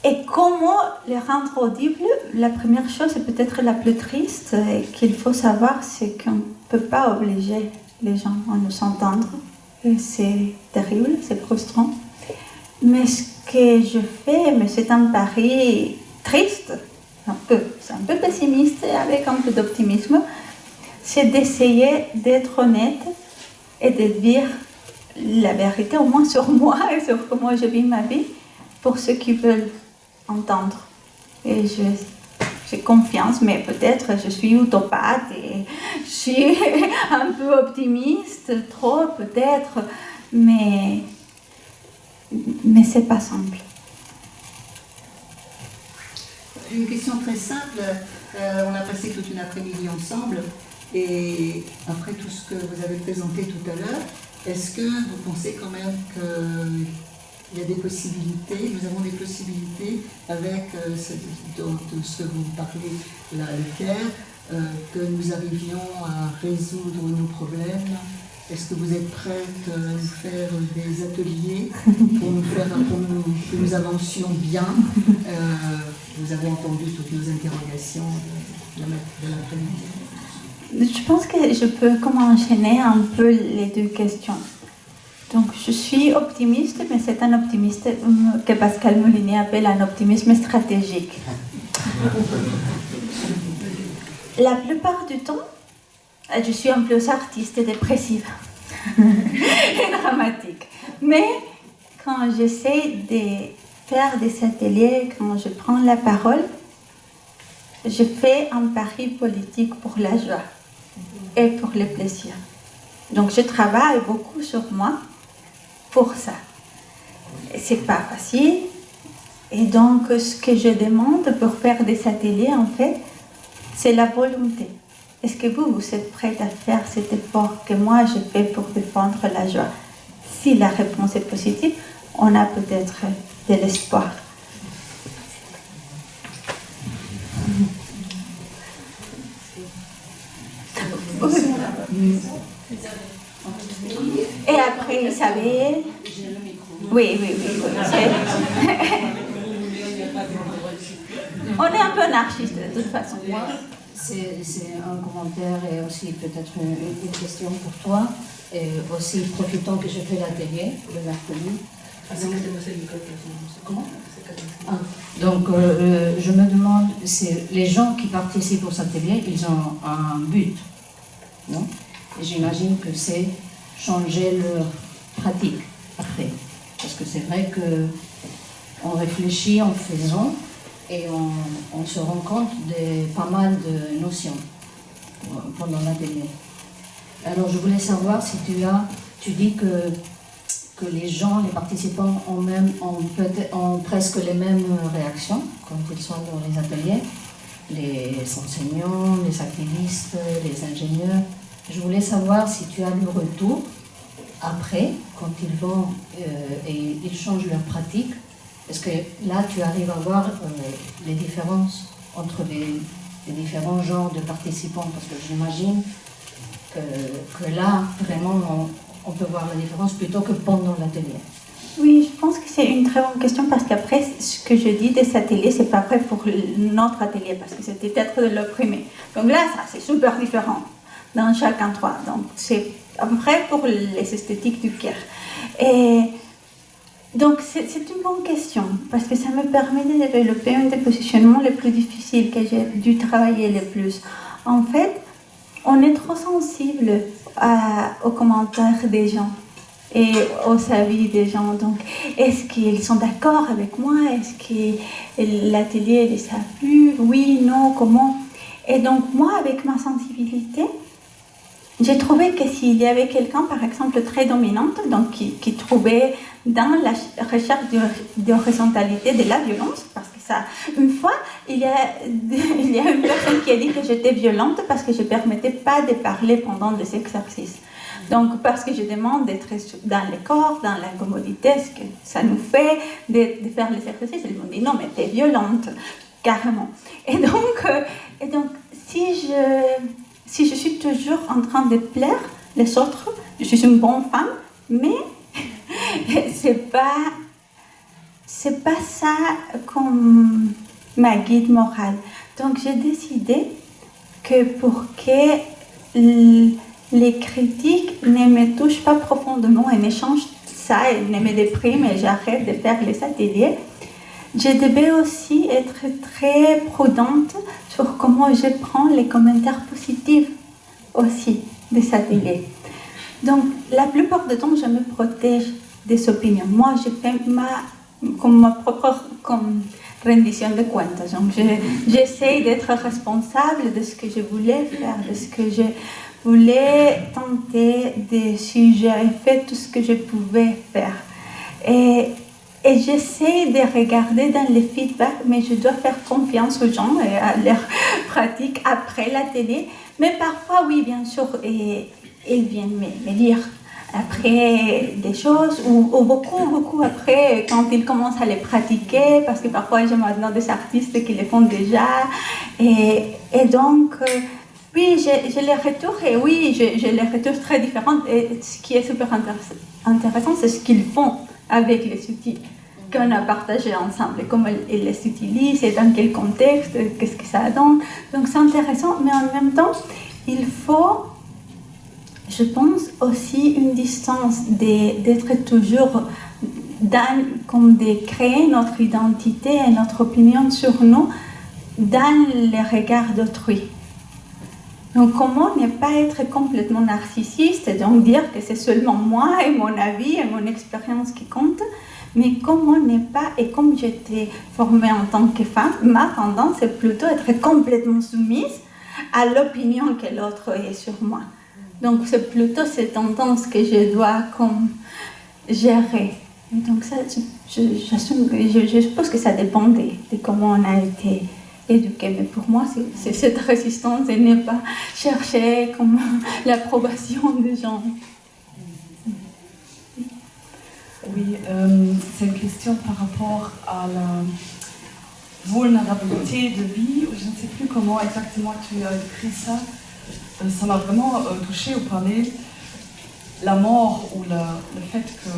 et comment les rendre audibles? La première chose, et peut-être la plus triste, qu'il faut savoir, c'est qu'on ne peut pas obliger les gens à nous entendre. Et c'est terrible, c'est frustrant. Mais ce que je fais, mais c'est un pari triste, c'est un peu pessimiste, avec un peu d'optimisme, c'est d'essayer d'être honnête et de dire la vérité, au moins sur moi et sur comment je vis ma vie. pour ceux qui veulent entendre. Et j'ai confiance, mais peut-être je suis utopate et je suis un peu optimiste, trop peut-être, mais c'est pas simple. Une question très simple. On a passé toute une après-midi ensemble et après tout ce que vous avez présenté tout à l'heure, est-ce que vous pensez quand même qu'il y a des possibilités, nous avons des possibilités avec de ce que vous parlez, le CARE, que nous arrivions à résoudre nos problèmes? Est-ce que vous êtes prête à nous faire des ateliers que nous avancions bien? Vous avez entendu toutes nos interrogations de l'après-midi. Je pense que je peux enchaîner un peu les deux questions. Donc, je suis optimiste, mais c'est un optimiste que Pascal Moulinet appelle un optimisme stratégique. La plupart du temps, je suis un peu artiste dépressive et dramatique. Mais quand j'essaie de faire des ateliers, quand je prends la parole, je fais un pari politique pour la joie et pour le plaisir. Donc je travaille beaucoup sur moi pour ça. C'est pas facile. Et donc ce que je demande pour faire des ateliers, en fait, c'est la volonté. Est-ce que vous êtes prête à faire cet effort que moi je fais pour défendre la joie? Si la réponse est positive, on a peut-être de l'espoir. Et après, Isabelle. Oui. On est un peu anarchiste de toute façon. C'est un commentaire et aussi peut-être une question pour toi. Et aussi, profitant que je fais l'atelier le mercredi. Comment? Donc, je me demande, les gens qui participent aux ateliers, ils ont un but, non? Et j'imagine que c'est changer leur pratique après. Parce que c'est vrai qu'on réfléchit en faisant et on se rend compte de pas mal de notions pendant l'atelier. Alors, je voulais savoir si tu dis que les gens, les participants ont presque les mêmes réactions quand ils sont dans les ateliers, les enseignants, les activistes, les ingénieurs. Je voulais savoir si tu as le retour après, quand ils vont et ils changent leur pratique. Est-ce que là, tu arrives à voir les différences entre les différents genres de participants? Parce que j'imagine que là, vraiment, on peut voir la différence plutôt que pendant l'atelier. Oui, je pense que c'est une très bonne question parce qu'après, ce que je dis des ateliers, c'est pas vrai pour notre atelier parce que c'était peut-être de l'opprimé. Donc là, ça, c'est super différent dans chaque endroit. Donc, c'est vrai pour les esthétiques du CARE. Et donc, c'est une bonne question parce que ça me permet de développer un des positionnements les plus difficiles que j'ai dû travailler le plus. En fait, on est trop sensible aux commentaires des gens et aux avis des gens. Donc, est-ce qu'ils sont d'accord avec moi? Est-ce que l'atelier les a plu? Oui, non, comment? Et donc, moi, avec ma sensibilité, j'ai trouvé que s'il y avait quelqu'un, par exemple, très dominante, donc qui trouvait dans la recherche d'horizontalité de la violence, parce que ça, une fois, il y a une personne qui a dit que j'étais violente parce que je ne permettais pas de parler pendant les exercices. Donc, parce que je demande d'être dans le corps, dans la commodité, ce que ça nous fait de faire les exercices. Ils m'ont dit non, mais tu es violente, carrément. Et donc si je suis toujours en train de plaire les autres, je suis une bonne femme, mais c'est pas ça comme ma guide morale. Donc j'ai décidé que pour que les critiques ne me touchent pas profondément et ne changent ça et ne me dépriment et j'arrête de faire les ateliers, je devais aussi être très prudente sur comment je prends les commentaires positifs aussi des ateliers. Donc, la plupart du temps, je me protège des opinions. Moi, je fais comme ma propre rendition de comptes. Donc j'essaie d'être responsable de ce que je voulais faire, de ce que je voulais tenter, de si j'avais fait tout ce que je pouvais faire. Et j'essaie de regarder dans les feedbacks, mais je dois faire confiance aux gens et à leur pratique après la télé. Mais parfois, oui, bien sûr, et ils viennent me dire après des choses, ou beaucoup après, quand ils commencent à les pratiquer, parce que parfois j'ai maintenant des artistes qui les font déjà. Et donc, oui, j'ai les retours, et oui, j'ai les retours très différents. Et ce qui est super intéressant, c'est ce qu'ils font avec les outils qu'on a partagés ensemble, et comment ils les utilisent, et dans quel contexte, qu'est-ce que ça donne. Donc c'est intéressant, mais en même temps, il faut, je pense, aussi une distance d'être toujours comme de créer notre identité et notre opinion sur nous dans les regards d'autrui. Donc comment ne pas être complètement narcissiste et donc dire que c'est seulement moi et mon avis et mon expérience qui comptent, mais comment ne pas, et comme j'étais formée en tant que femme, ma tendance est plutôt être complètement soumise à l'opinion que l'autre est sur moi. Donc c'est plutôt cette tendance que je dois comme gérer. Et donc ça, je suppose que ça dépend de comment on a été éduqué. Mais pour moi, c'est cette résistance et ne pas chercher comme l'approbation des gens. Oui, c'est une question par rapport à la vulnérabilité de vie. Je ne sais plus comment exactement tu as écrit ça. Ça m'a vraiment touchée au parler. La mort ou le fait que,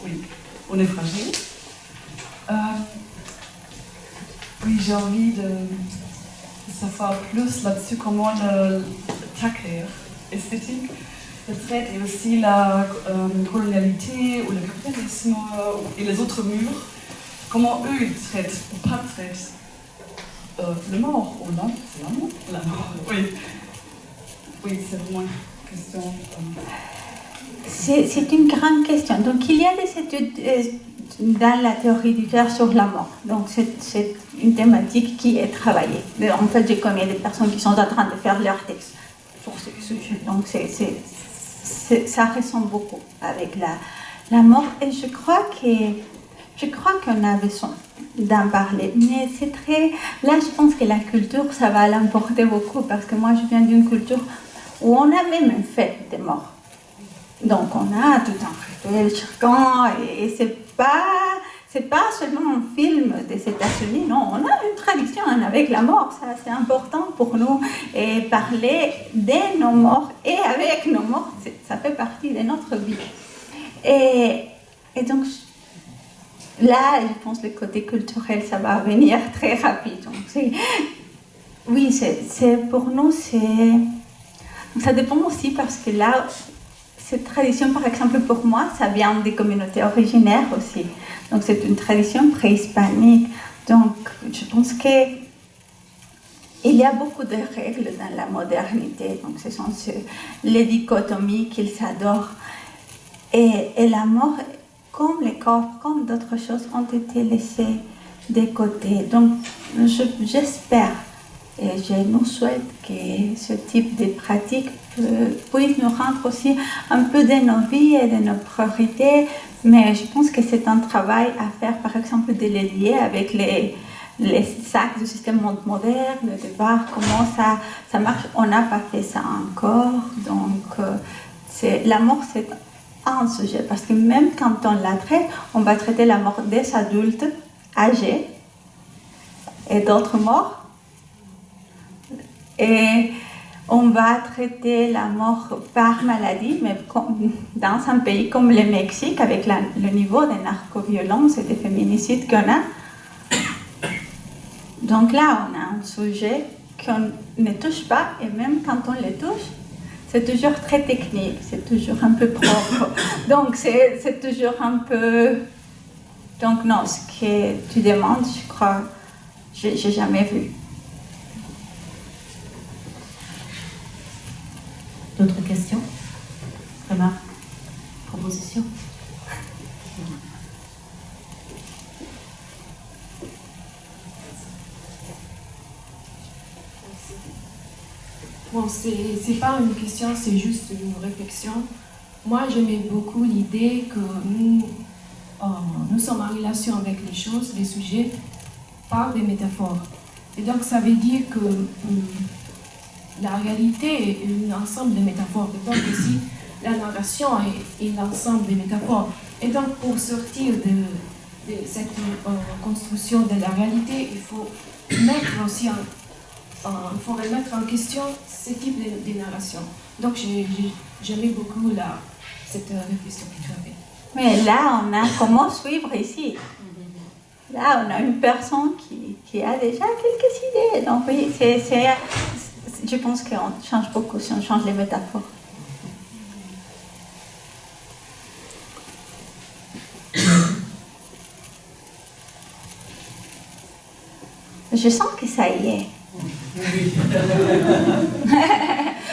oui, on est fragile. Oui, j'ai envie de savoir plus là-dessus comment le taquer esthétique le traite, et aussi la colonialité ou le capitalisme et les autres murs, comment eux ils traitent ou pas traitent le mort ou non, c'est l'amour, la mort, oui. Oui, c'est vraiment une question. C'est une grande question. Donc il y a des études dans la théorie du genre sur la mort. Donc c'est une thématique qui est travaillée. En fait, je connais des personnes qui sont en train de faire leur texte sur ce sujet. Donc ça ressemble beaucoup avec la mort, et je crois qu'on a besoin d'en parler. Mais c'est très... Là, je pense que la culture, ça va l'emporter beaucoup, parce que moi, je viens d'une culture où on a même une fête des morts. Donc, on a tout un rituel chacun, et c'est pas seulement un film des États-Unis, non, on a une tradition avec la mort, ça c'est important pour nous, et parler de nos morts et avec nos morts, ça fait partie de notre vie. Et donc, là, je pense que le côté culturel, ça va venir très rapide. Donc, oui, pour nous, ça dépend aussi, parce que là, cette tradition, par exemple, pour moi, ça vient des communautés originaires aussi. Donc, c'est une tradition préhispanique. Donc, je pense qu'il y a beaucoup de règles dans la modernité. Donc, ce sont les dichotomies qu'ils adorent. Et la mort, comme les corps, comme d'autres choses, ont été laissées de côté. Donc, j'espère et je nous souhaite que ce type de pratique puisse nous rendre aussi un peu de nos vies et de nos priorités. Mais je pense que c'est un travail à faire, par exemple, de les lier avec les sacs du système moderne, de voir comment ça marche. On n'a pas fait ça encore. Donc, la mort, c'est un sujet. Parce que même quand on la traite, on va traiter la mort des adultes âgés et d'autres morts. Et on va traiter la mort par maladie, mais dans un pays comme le Mexique, avec le niveau de narcoviolence et de féminicide qu'on a. Donc là, on a un sujet qu'on ne touche pas, et même quand on le touche, c'est toujours très technique, c'est toujours un peu propre. Donc c'est toujours un peu... Donc non, ce que tu demandes, je crois, j'ai jamais vu. D'autres questions? Remarques? Propositions? Bon, c'est pas une question, c'est juste une réflexion. Moi, j'aimais beaucoup l'idée que nous sommes en relation avec les choses, les sujets, par des métaphores. Et donc, ça veut dire que la réalité est un ensemble de métaphores. Et donc, aussi, la narration est l'ensemble des métaphores. Et donc, pour sortir de cette construction de la réalité, il faut mettre aussi il faut remettre en question ce type de narration. Donc j'aimais beaucoup cette réflexion que tu avais. Mais là, on a comment suivre ici. Là, on a une personne qui a déjà quelques idées. Donc oui, je pense qu'on change beaucoup si on change les métaphores. Je sens que ça y est.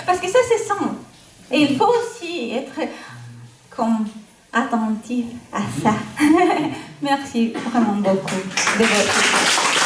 Parce que ça, c'est simple. Et il faut aussi être comme attentif à ça. Merci vraiment beaucoup de votre